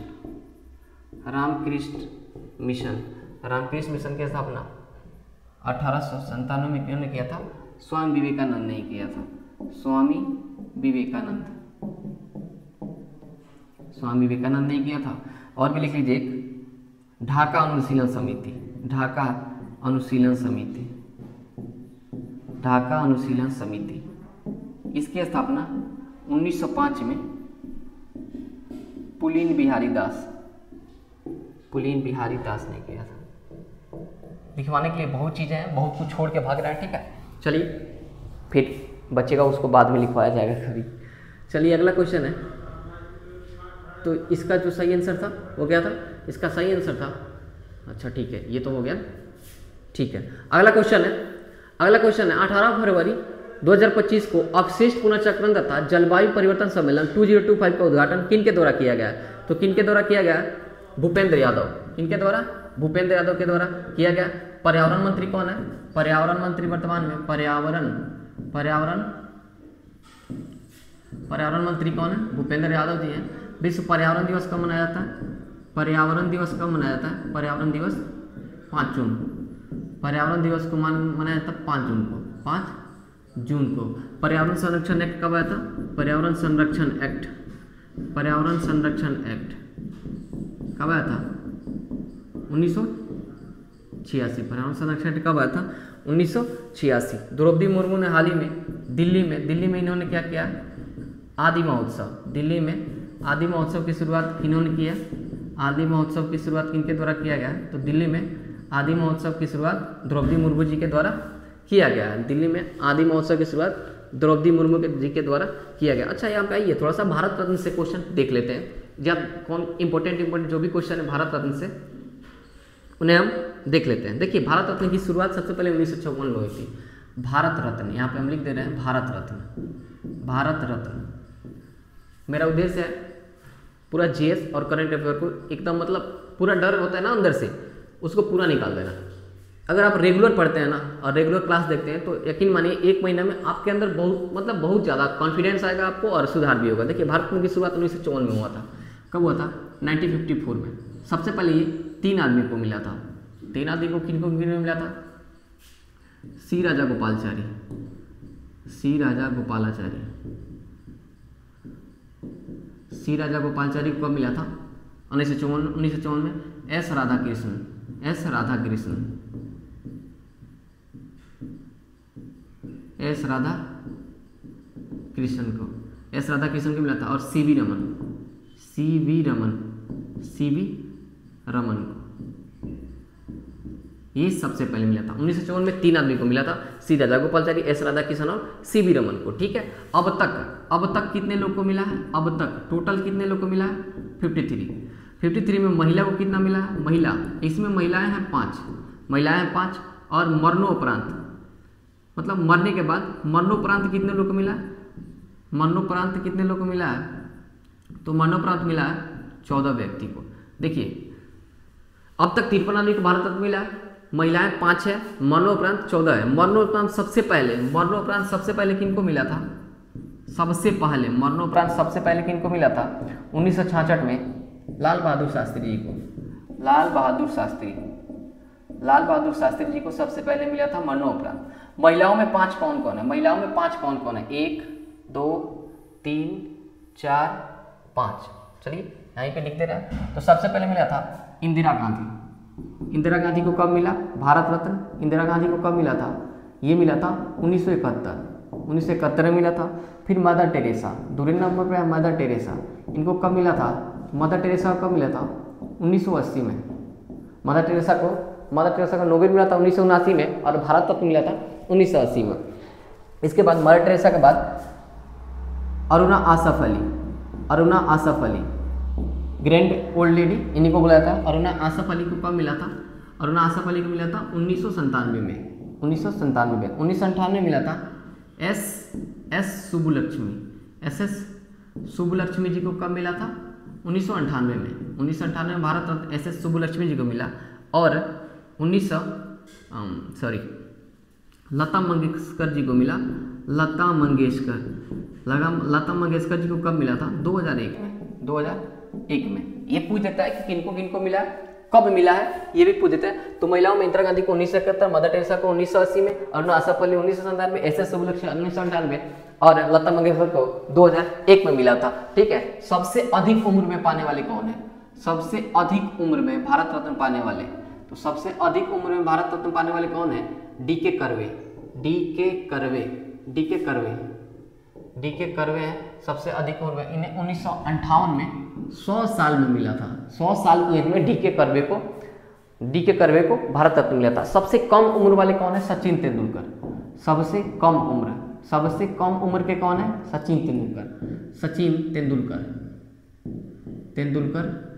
[SPEAKER 1] की स्थापना 1897 में किन्होंने किया था? स्वामी विवेकानंद ने किया था। स्वामी विवेकानंद ने किया था। और भी लिख लीजिए एक ढाका अनुशीलन समिति, इसकी स्थापना 1905 में पुलिन बिहारी दास ने किया था। लिखवाने के लिए बहुत चीज़ें हैं, बहुत कुछ छोड़ के भाग रहे हैं, ठीक है। चलिए फिर बचेगा उसको बाद में लिखवाया जाएगा कभी। चलिए अगला क्वेश्चन है। तो इसका जो सही आंसर था वो क्या था? इसका सही आंसर था, अच्छा ठीक है, ये तो हो गया, ठीक है। अगला क्वेश्चन है 18 फरवरी 2025 को अपशिष्ट पुनर्चक्रण तथा जलवायु परिवर्तन सम्मेलन 2025 का उद्घाटन किन के द्वारा किया गया? तो किन के द्वारा किया गया? भूपेंद्र यादव। किनके द्वारा? भूपेंद्र यादव के द्वारा किया गया। पर्यावरण मंत्री कौन है? पर्यावरण मंत्री वर्तमान में पर्यावरण मंत्री कौन है? भूपेंद्र यादव जी हैं। विश्व पर्यावरण दिवस कब मनाया जाता है? पर्यावरण दिवस 5 जून। पर्यावरण दिवस को मनाया जाता है 5 जून को। पर्यावरण संरक्षण एक्ट कब आया था? पर्यावरण संरक्षण एक्ट कब आया था? 1986। पर्यावरण संरक्षण एक्ट कब आया था? 1986। द्रौपदी मुर्मू ने हाल ही में दिल्ली में इन्होंने क्या किया? आदि महोत्सव की शुरुआत किन्होंने किया? आदि महोत्सव की शुरुआत किनके द्वारा किया गया? तो दिल्ली में आदि महोत्सव की शुरुआत द्रौपदी मुर्मू जी के द्वारा किया गया है। दिल्ली में आदि महोत्सव की शुरुआत द्रौपदी मुर्मू जी के द्वारा किया गया। अच्छा यहाँ पे आइए थोड़ा सा भारत रत्न से क्वेश्चन देख लेते हैं। जब कौन इंपॉर्टेंट जो भी क्वेश्चन है भारत रत्न से उन्हें हम देख लेते हैं। देखिए भारत रत्न की शुरुआत सबसे पहले 1954 में हुई थी। भारत रत्न यहाँ पे हम लिख दे रहे हैं भारत रत्न। मेरा उद्देश्य है पूरा जीएस और करंट अफेयर को एकदम मतलब पूरा डर होता है ना अंदर से, उसको पूरा निकाल देना। अगर आप रेगुलर पढ़ते हैं ना और रेगुलर क्लास देखते हैं तो यकीन मानिए 1 महीना में आपके अंदर बहुत ज़्यादा कॉन्फिडेंस आएगा आपको और सुधार भी होगा। देखिए भारत रत्न की शुरुआत 1954 में हुआ था। कब हुआ था? 1954 में। सबसे पहले ये 3 आदमी को मिला था। 3 आदमी को किनको मिला था? सी राजा गोपालाचारी को कब मिला था? 1954 में। एस राधा कृष्ण को मिला था। और सीवी रमन को ये सबसे पहले मिला था। 1954 में 3 आदमी को मिला था, सी राजा गोपालाचारी, एस राधा कृष्ण और सीवी रमन को, ठीक है। अब तक कितने लोग को मिला है? अब तक टोटल कितने लोग को मिला है? 53 में महिला को कितना मिला है? इसमें महिलाएं हैं 5 और मरणोपरांत मतलब मरने के बाद मरणोपरांत कितने लोग को मिला है? तो मरणोपरांत मिला है 14 व्यक्ति को। देखिए अब तक 53 आदमी को भारत रत्न मिला है, महिलाएं 5 है, मरणोपरांत 14 है। मरणोपरांत सबसे पहले किनको मिला था? मरणोपरांत सबसे पहले किनको मिला था? 1966 में लाल बहादुर शास्त्री जी को। लाल बहादुर शास्त्री जी को सबसे पहले मिला था मरणोपरांत। महिलाओं में 5 कौन कौन है? 1 2 3 4 5। चलिए यहीं पे लिख दे रहे हैं। तो सबसे पहले मिला था इंदिरा गांधी को कब मिला भारत रत्न? इंदिरा गांधी को कब मिला था? ये मिला था 1971 में मिला था। फिर मदर टेरेसा, दूसरे नंबर पे है मदर टेरेसा। इनको कब मिला था? मदर टेरेसा को कब मिला था? 1980 में। मदर टेरेसा को नोबेल मिला था 1979 में और भारत रत्न मिला था 1980 में। इसके बाद मदर टेरेसा के बाद Aruna Asaf Ali grand old lady, इन्हीं को बुलाया था। अरुणा आसफ अली को कब मिला था? और आसफ अली को मिला था 1997 में। 1998 में मिला था एस सुब्बुलक्ष्मी जी को कब मिला था? 1998 में। 1998 में भारत रत्न एस सुब्बुलक्ष्मी जी को मिला। और लता मंगेशकर जी को मिला। लता मंगेशकर जी को कब मिला था? 2001 में। ये पूछ देता है कि किनको किनको मिला, कब मिला है, ये भी पूछ देते हैं। तो महिलाओं में इंदिरा गांधी को 1971, मदर टेरेसा को 1980 में, और आसफ अली 1997 में, एस सुब्बुलक्ष्मी 1998 और लता मंगेशकर को 2001 में मिला था। ठीक है। सबसे अधिक उम्र में पाने वाले कौन है? सबसे अधिक उम्र में भारत रत्न पाने वाले, तो सबसे अधिक उम्र में भारत रत्न पाने वाले कौन है? डी के कर्वे हैं सबसे अधिक उम्र में। इन्हें 1958 में 100 साल में मिला था। 100 साल की एज में डी के कर्वे को भारत रत्न मिला था। सबसे कम उम्र वाले कौन है? सचिन तेंदुलकर। सबसे कम उम्र के कौन है? सचिन तेंदुलकर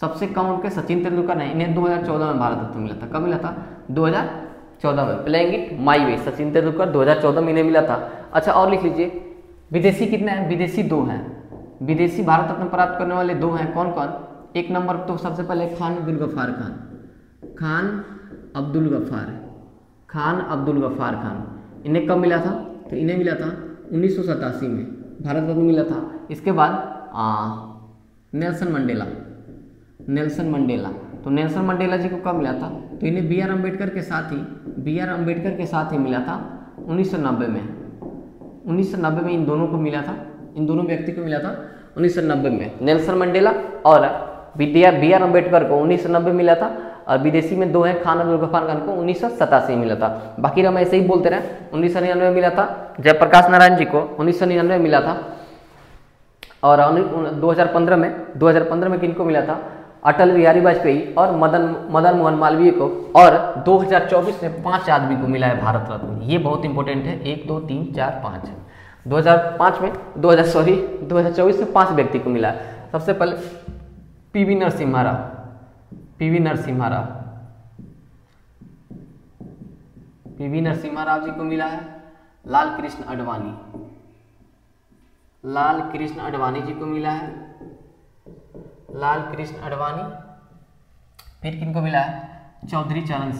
[SPEAKER 1] सबसे कम उम्र के सचिन तेंदुलकर ने। इन्हें 2014 में भारत रत्न मिला था। कब मिला था? 2014 में। प्लेइंग इट माई वे, सचिन तेंदुलकर 2014 में इन्हें मिला था। अच्छा, और लिख लीजिए विदेशी कितने हैं? विदेशी 2 हैं। विदेशी भारत रत्न प्राप्त करने वाले 2 हैं। कौन कौन? एक नंबर तो सबसे पहले खान अब्दुल गफ्फार खान। इन्हें कब मिला था? तो इन्हें मिला था 1987 में भारत रत्न मिला था। इसके बाद नेल्सन मंडेला। तो नेल्सन मंडेला जी को कब मिला था? तो इन्हें बी आर अम्बेडकर के साथ ही मिला था 1990 में। 1990 में इन दोनों को मिला था, इन दोनों व्यक्ति को मिला था 1990 में। नेल्सन मंडेला और बी आर अम्बेडकर को 1990 मिला था। और विदेशी में 2 हैं, खान अब्दुल गफ्फार खान को 1987 में मिला था। बाकी हम ऐसे ही बोलते रहे। 1999 में मिला था जयप्रकाश नारायण जी को, 1999 में मिला था। और 2015 में किनको मिला था? अटल बिहारी वाजपेयी और मदन मोहन मालवीय को। और 2024 में 5 आदमी को मिला है भारत रत्न। ये बहुत इंपॉर्टेंट है। 1 2 3 4 5 2024 में 5 व्यक्ति को मिला है। सबसे पहले पीवी नरसिम्हा राव जी को मिला है। लाल कृष्ण अडवाणी जी को मिला है। फिर किनको मिला है? चौधरी चरण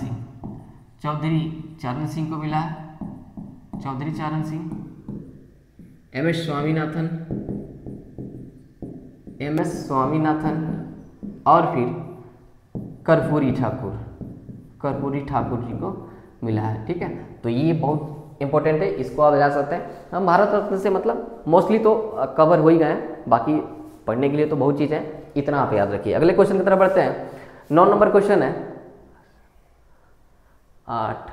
[SPEAKER 1] सिंह को मिला है। एम एस स्वामीनाथन और फिर कर्पूरी ठाकुर जी को मिला है। ठीक है। तो ये बहुत इंपॉर्टेंट है, इसको आप जान सकते हैं। हम भारत रत्न से मतलब मोस्टली तो कवर हो ही गए हैं, बाकी पढ़ने के लिए तो बहुत चीज़ है, इतना आप याद रखिए। अगले क्वेश्चन की तरफ बढ़ते हैं। 9 नंबर क्वेश्चन है। 8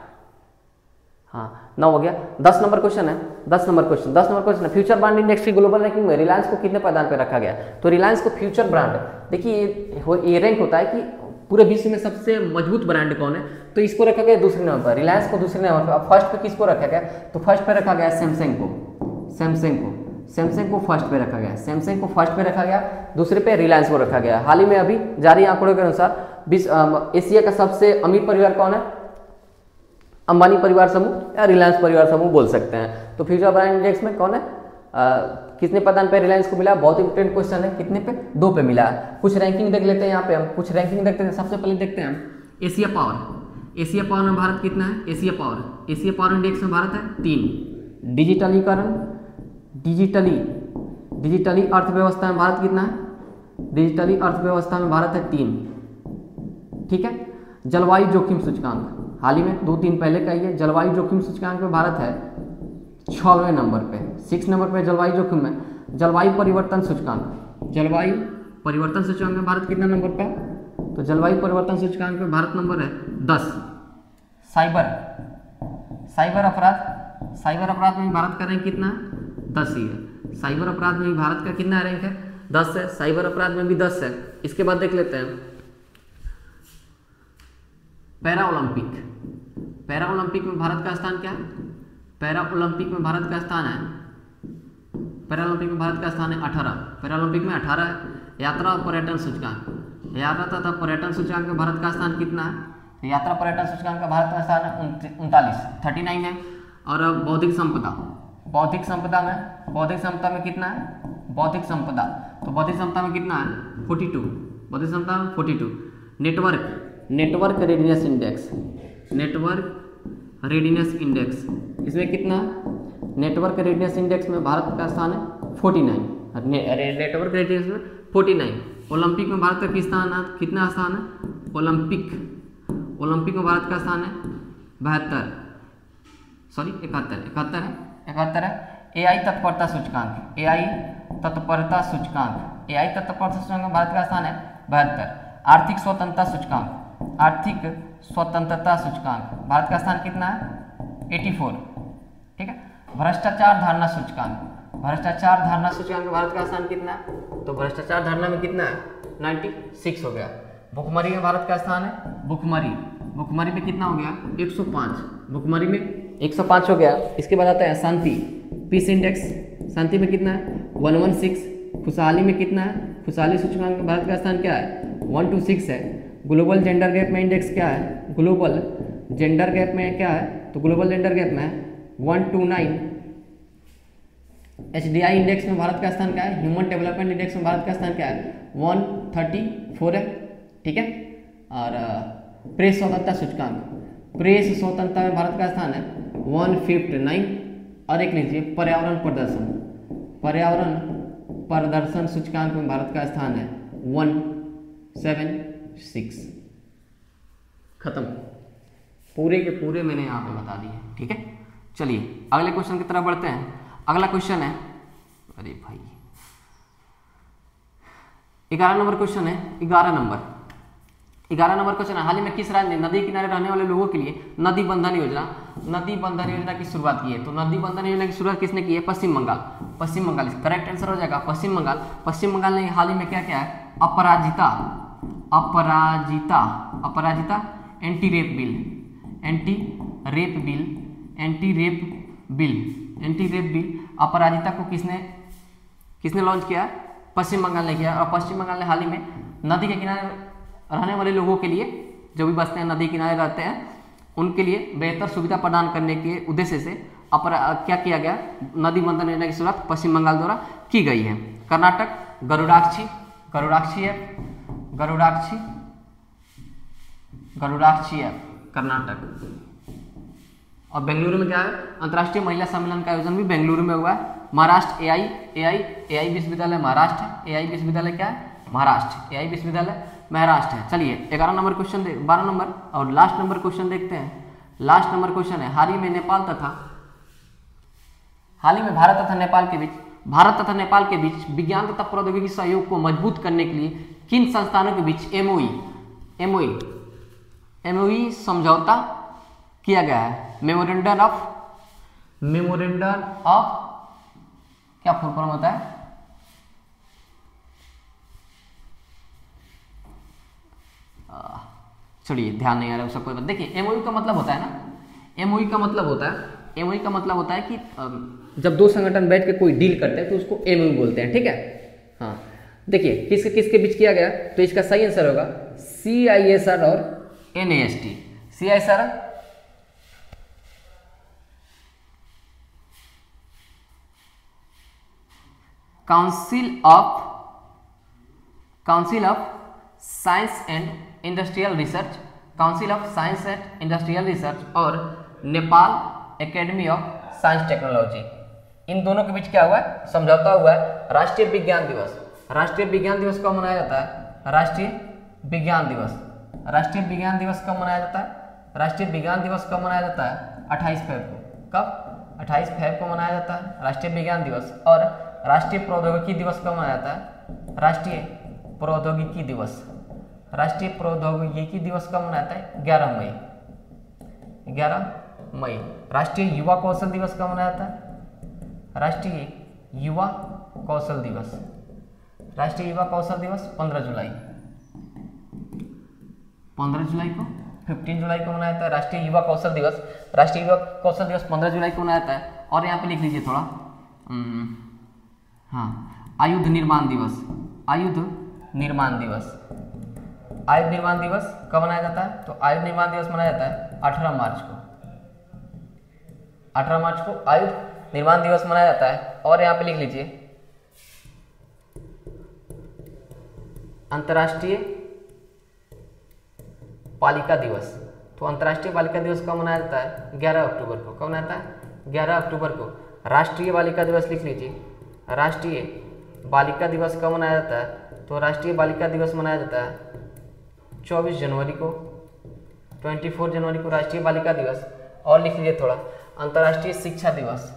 [SPEAKER 1] हाँ 9 हो गया। 10 नंबर क्वेश्चन है। 10 नंबर क्वेश्चन है। फ्यूचर ब्रांड इंडेक्स की ग्लोबल रैंकिंग में रिलायंस को कितने पायदान पर रखा गया? तो रिलायंस को फ्यूचर ब्रांड, देखिए ये रैंक होता है कि पूरे विश्व में सबसे मजबूत ब्रांड कौन है, तो इसको रखा गया दूसरे नंबर पर, रिलायंस को दूसरे नंबर पर। अब फर्स्ट पे किसको रखा गया? तो फर्स्ट पे रखा गया सैमसंग को फर्स्ट पे रखा गया। दूसरे पे रिलायंस को रखा गया। हाल ही में अभी जारी आंकड़ों के अनुसार एशिया का सबसे अमीर परिवार कौन है? अंबानी परिवार समूह या रिलायंस परिवार समूह बोल सकते हैं। तो फ्यूचर ब्रांड इंडेक्स में कौन है? कितने पायदान पे रिलायंस को मिला? बहुत इंपॉर्टेंट क्वेश्चन है। कितने पे? 2 पे मिला है। कुछ रैंकिंग देख लेते हैं यहाँ पे हम, देखते हैं। सबसे पहले देखते हैं हम एशिया पावर में भारत कितना है? एशिया पावर इंडेक्स में भारत है 3। डिजिटली अर्थव्यवस्था में भारत कितना है? डिजिटली अर्थव्यवस्था में भारत है 3। ठीक है। जलवायु जोखिम सूचकांक हाल ही में 2-3 पहले का ही है। जलवायु जोखिम सूचकांक में भारत है 6वें नंबर पे, 6 नंबर पे जलवायु जोखिम में। जलवायु परिवर्तन सूचकांक में भारत कितना नंबर पे है? तो जलवायु परिवर्तन सूचकांक में भारत नंबर है 10। साइबर अपराध में भारत का रैंक कितना है? 10 ही है। साइबर अपराध में भारत का कितना रैंक है? 10 है। साइबर अपराध में भी 10 है। इसके बाद देख लेते हैं पैरा ओलंपिक में भारत का स्थान क्या है? पैरा ओलंपिक में भारत का स्थान है 18। पैरा ओलंपिक में 18 है। यात्रा और पर्यटन यात्रा तथा पर्यटन सूचकांक में भारत का स्थान कितना है? तो यात्रा पर्यटन सूचकांक का भारत का स्थान है 39 है। और अब बौद्धिक संपदा, बौद्धिक संपदा में कितना है? बौद्धिक संपदा, तो बौद्धिक संपदा में कितना है? 42, बौद्धिक संपदा में 42। Network readiness index, network readiness index, इसमें कितना? नेटवर्क रेडिनेस इंडेक्स में भारत का स्थान है 49, नेटवर्क रेडिनेस में 49। ओलंपिक में भारत का कितना स्थान है? ओलंपिक में भारत का स्थान है 72, सॉरी 71 है। एआई तत्परता सूचकांक, एआई तत्परता सूचकांक में भारत का स्थान है 72। आर्थिक स्वतंत्रता सूचकांक भारत का स्थान कितना है? 84, ठीक है। भ्रष्टाचार धारणा सूचकांक में भारत का स्थान कितना है? तो भ्रष्टाचार धारणा में कितना है? 96 हो गया। भुखमरी में भारत का स्थान है, भुखमरी में कितना हो गया? 105, भुखमरी में 105 हो गया। इसके बाद आता है शांति, पीस इंडेक्स, शांति में कितना है? 116। खुशहाली में कितना है? खुशहाली सूचकांक में भारत का स्थान क्या है? 126 है। ग्लोबल जेंडर गैप में इंडेक्स क्या है? ग्लोबल जेंडर गैप में क्या है? तो ग्लोबल जेंडर गैप में 129। HDI इंडेक्स में भारत का स्थान क्या है? ह्यूमन डेवलपमेंट इंडेक्स में भारत का स्थान क्या है? 134 है, ठीक है। और प्रेस स्वतंत्रता सूचकांक, प्रेस स्वतंत्रता में भारत का स्थान है 159। और एक लीजिए पर्यावरण प्रदर्शन सूचकांक में भारत का स्थान है 176। खत्म, पूरे के पूरे मैंने यहाँ पे बता दिए, ठीक है। चलिए अगले क्वेश्चन की तरफ बढ़ते हैं। अगला क्वेश्चन है, अरे भाई 11 नंबर क्वेश्चन है। 11 नंबर क्वेश्चन है, हाल ही में किस राज्य ने नदी किनारे रहने वाले लोगों के लिए नदी बंधन योजना की शुरुआत की है? तो नदी बंधन योजना की शुरुआत किसने की है? पश्चिम बंगाल। करेक्ट आंसर हो जाएगा पश्चिम बंगाल ने हाल ही में क्या किया है? अपराजिता एंटी रेप बिल अपराजिता को किसने लॉन्च किया? पश्चिम बंगाल ने किया। और पश्चिम बंगाल ने हाल ही में नदी के किनारे रहने वाले लोगों के लिए, जो भी बसते हैं नदी किनारे रहते हैं, उनके लिए बेहतर सुविधा प्रदान करने के उद्देश्य से क्या किया गया? नदी बंधन योजना की शुरुआत पश्चिम बंगाल द्वारा की गई है। कर्नाटक गरुड़ाक्षी है कर्नाटक। और बेंगलुरु में क्या है? अंतर्राष्ट्रीय महिला सम्मेलन का आयोजन भी बेंगलुरु में हुआ है। महाराष्ट्र एआई विश्वविद्यालय महाराष्ट्र, एआई विश्वविद्यालय क्या है? महाराष्ट्र, एआई विश्वविद्यालय महाराष्ट्र है। चलिए 11 नंबर क्वेश्चन 12 नंबर और लास्ट नंबर क्वेश्चन देखते हैं। लास्ट नंबर क्वेश्चन है, हाल ही में भारत तथा नेपाल के बीच विज्ञान तथा प्रौद्योगिकी सहयोग को मजबूत करने के लिए किन संस्थानों के बीच एमओई समझौता किया गया है? मेमोरेंडम ऑफ क्या फुल फॉर्म होता है? चलिए ध्यान नहीं आ रहा है, सबको देखिए एमओयू का मतलब होता है ना, एमओयू का मतलब होता है कि जब दो संगठन बैठ के कोई डील करते हैं तो उसको एमओयू बोलते हैं, ठीक है। हाँ देखिए किसके बीच किया गया, तो इसका सही आंसर होगा CISR और NAST। CISR council of science and industrial research, और Nepal academy of science technology, इन दोनों के बीच क्या हुआ है? समझौता हुआ है। राष्ट्रीय विज्ञान दिवस कब मनाया जाता है? राष्ट्रीय विज्ञान दिवस कब मनाया जाता है? 28 फरवरी को। कब? 28 फरवरी को मनाया जाता है राष्ट्रीय विज्ञान दिवस। और राष्ट्रीय प्रौद्योगिकी दिवस कब मनाया जाता है? राष्ट्रीय प्रौद्योगिकी दिवस कब मनाया जाता है? 11 मई। राष्ट्रीय युवा कौशल दिवस कब मनाया जाता है? राष्ट्रीय युवा कौशल दिवस 15 जुलाई को 15 जुलाई को मनाया जाता है। राष्ट्रीय युवा कौशल दिवस 15 जुलाई को मनाया जाता है। और यहाँ पे लिख लीजिए थोड़ा, हाँ, आयुध निर्माण दिवस आयुध निर्माण दिवस कब मनाया जाता है? तो आयुध निर्माण दिवस मनाया जाता है 18 मार्च को। 18 मार्च को आयुध निर्माण दिवस मनाया जाता है। और यहाँ पे लिख लीजिए अंतर्राष्ट्रीय बालिका दिवस। तो अंतर्राष्ट्रीय बालिका दिवस कब मनाया जाता है? 11 अक्टूबर को। कब मनाया जाता है? 11 अक्टूबर को। राष्ट्रीय बालिका दिवस लिख लीजिए, राष्ट्रीय बालिका दिवस कब मनाया जाता है? तो राष्ट्रीय बालिका दिवस मनाया जाता है 24 जनवरी को, 24 जनवरी को राष्ट्रीय बालिका दिवस। और लिख लीजिए थोड़ा, अंतर्राष्ट्रीय शिक्षा दिवस,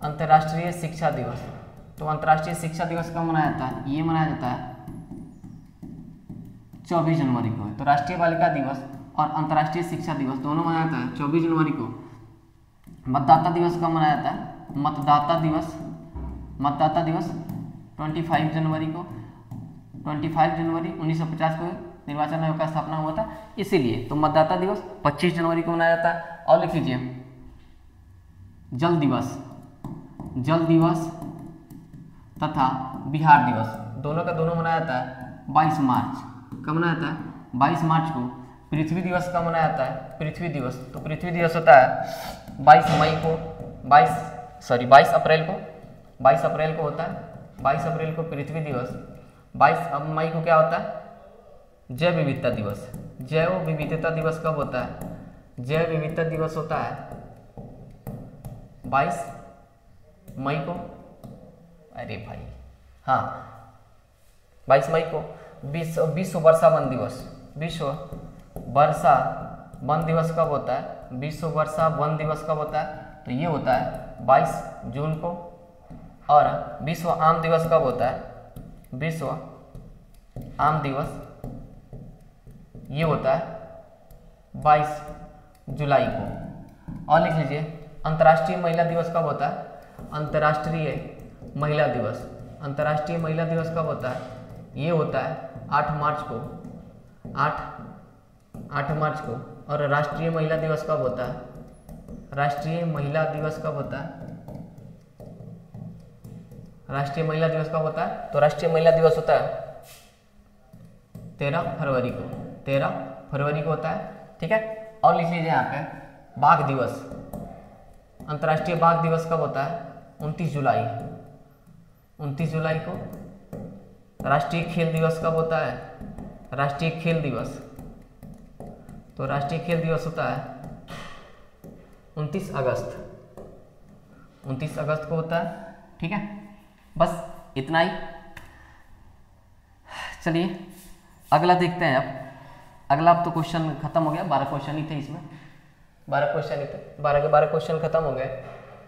[SPEAKER 1] अंतर्राष्ट्रीय शिक्षा दिवस। तो अंतर्राष्ट्रीय शिक्षा दिवस कब मनाया जाता है? ये मनाया जाता है 24 जनवरी को। तो राष्ट्रीय बालिका दिवस और अंतर्राष्ट्रीय शिक्षा दिवस दोनों मनाया जाता है 24 जनवरी को। मतदाता दिवस कब मनाया जाता है? मतदाता दिवस, मतदाता दिवस 25 जनवरी को। 25 जनवरी 1950 को निर्वाचन आयोग का स्थापना हुआ था, इसीलिए तो मतदाता दिवस 25 जनवरी को मनाया जाता है। और लिख लीजिए जल दिवस, जल दिवस तथा बिहार दिवस दोनों का दोनों मनाया जाता है 22 मार्च। कब मनाया जाता है? 22 मार्च को। पृथ्वी दिवस कब मनाया जाता है? पृथ्वी दिवस, तो पृथ्वी दिवस होता है 22 मई को, 22 अप्रैल को, 22 अप्रैल को होता है, 22 अप्रैल को पृथ्वी दिवस। 22 मई को क्या होता है? जैव विविधता दिवस। जैव विविधता दिवस कब होता है? जैव विविधता दिवस होता है 22 मई को। अरे भाई हाँ, 22 मई को। विश्व वर्षा वन दिवस, विश्व वर्षा वन दिवस कब होता है? विश्व वर्षा वन दिवस कब होता है? तो ये होता है 22 जून को। और विश्व आम दिवस कब होता है? विश्व आम दिवस ये होता है 22 जुलाई को। और लिख लीजिए अंतर्राष्ट्रीय महिला दिवस कब होता है? अंतर्राष्ट्रीय महिला दिवस, अंतर्राष्ट्रीय महिला दिवस कब होता है? ये होता है 8 मार्च को, 8 मार्च को। और राष्ट्रीय महिला दिवस कब होता है? राष्ट्रीय महिला दिवस कब होता है? राष्ट्रीय महिला दिवस कब होता है? तो राष्ट्रीय महिला दिवस होता है 13 फरवरी को, 13 फरवरी को होता है। ठीक है। और लिख लीजिए यहाँ पे बाघ दिवस, अंतर्राष्ट्रीय बाघ दिवस कब होता है? 29 जुलाई, 29 जुलाई को। राष्ट्रीय खेल दिवस कब होता है? राष्ट्रीय खेल दिवस, तो राष्ट्रीय खेल दिवस होता है 29 अगस्त, 29 अगस्त को होता है। ठीक है, बस इतना ही। चलिए अगला देखते हैं। अब अगला, अब तो क्वेश्चन खत्म हो गया, 12 क्वेश्चन ही थे इसमें, 12 क्वेश्चन ही थे, 12 के 12 क्वेश्चन खत्म हो गए।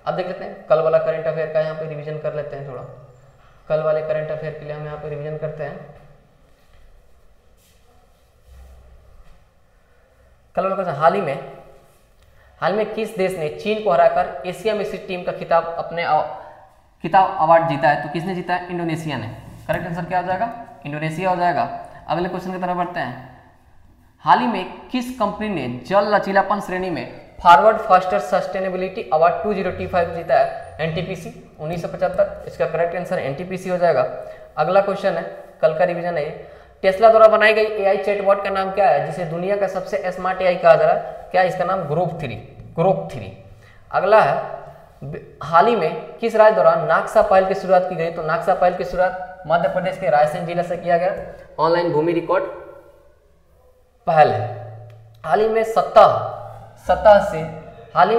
[SPEAKER 1] अब देख लेते हैं कल वाला करंट अफेयर का, यहाँ पे रिवीजन कर लेते हैं थोड़ा। कल वाले करंट अफेयर के लिए हम यहाँ पे रिवीजन करते हैं। कल वाला क्वेश्चन, हाल में किस देश ने चीन को हराकर एशिया में स्थित टीम का खिताब अवार्ड जीता है? तो किसने जीता है? इंडोनेशिया ने। करेक्ट आंसर क्या हो जाएगा? इंडोनेशिया हो जाएगा। अगले क्वेश्चन की तरफ बढ़ते हैं। हाल ही में किस कंपनी ने जल लचीलापन श्रेणी में फॉरवर्ड फास्टर सस्टेनेबिलिटी अवार्ड 2025 जीता है? एनटीपीसी 1975। इसका करेक्ट आंसर एनटीपीसी हो जाएगा। अगला क्वेश्चन है, कल का रिवीजन है। टेस्ला द्वारा बनाई गई एआई चैटबॉट का नाम क्या है, जिसे दुनिया का सबसे स्मार्ट एआई कहा जा रहा है? क्या इसका नाम? ग्रोक 3। अगला है, हाल ही में किस राज्य द्वारा नाक्सा पहल की शुरुआत की गई? तो नाक्सा पहल की शुरुआत मध्य प्रदेश के रायसेन जिले से किया गया। ऑनलाइन भूमि रिकॉर्ड पहल है। हाल ही में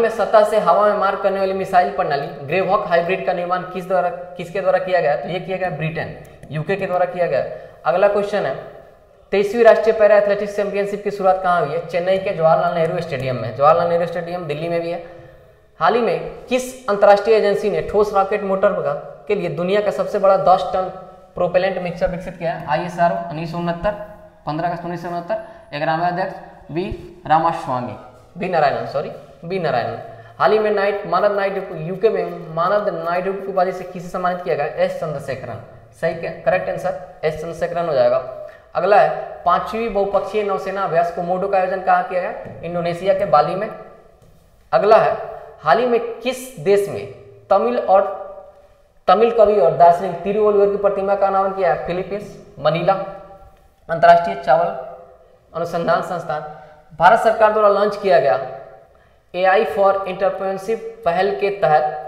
[SPEAKER 1] सतह से हवा में मार करने वाली मिसाइल प्रणाली ग्रेवहॉक हाइब्रिड का निर्माण किसके द्वारा किया गया? तो ये किया गया ब्रिटेन, यूके के द्वारा किया गया। अगला क्वेश्चन है, 23वीं राष्ट्रीय पैरा एथलेटिक्स चैंपियनशिप की शुरुआत कहाँ हुई है? चेन्नई के जवाहरलाल नेहरू स्टेडियम में। जवाहरलाल नेहरू स्टेडियम दिल्ली में भी है। हाल ही में किस अंतर्राष्ट्रीय एजेंसी ने ठोस रॉकेट मोटर के लिए दुनिया का सबसे बड़ा 10 टन प्रोपेलेंट मिक्सर विकसित किया है? ISRO 1969, 15 अगस्त 1969। 11वें अध्यक्ष वी नारायणन। हाल ही में मानद नाइट यूके में मानद नाइट की उपाधि से किसे सम्मानित किया गया? एस चंद्रशेखरन। सही, करेक्ट आंसर एस चंद्रशेखरन हो जाएगा। अगला है, 5वीं बहुपक्षीय नौसेना अभ्यास कोमोडो का आयोजन कहाँ किया गया? इंडोनेशिया के बाली में। अगला है, हाल ही में किस देश में तमिल कवि और दार्शनिक तिरुवल्लुवर की प्रतिमा का अनावरण किया है? Philippines, Manila. अंतर्राष्ट्रीय चावल अनुसंधान संस्थान भारत सरकार द्वारा लॉन्च किया गया AI फॉर एंटरप्रेन्योरशिप पहल के तहत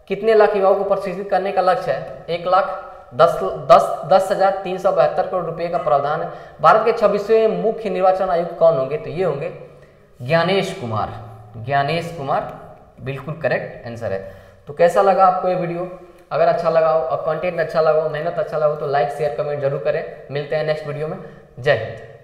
[SPEAKER 1] कितने लाख युवाओं को प्रशिक्षित करने का लक्ष्य है? 1,10,372 करोड़ रुपए का प्रावधान है। भारत के 26वें मुख्य निर्वाचन आयुक्त कौन होंगे? तो ये होंगे ज्ञानेश कुमार। ज्ञानेश कुमार बिल्कुल करेक्ट आंसर है। तो कैसा लगा आपको ये वीडियो? अगर अच्छा लगा हो और कंटेंट अच्छा लगा हो, मेहनत अच्छा लगा हो तो लाइक शेयर कमेंट जरूर करें। मिलते हैं नेक्स्ट वीडियो में। जय हिंद।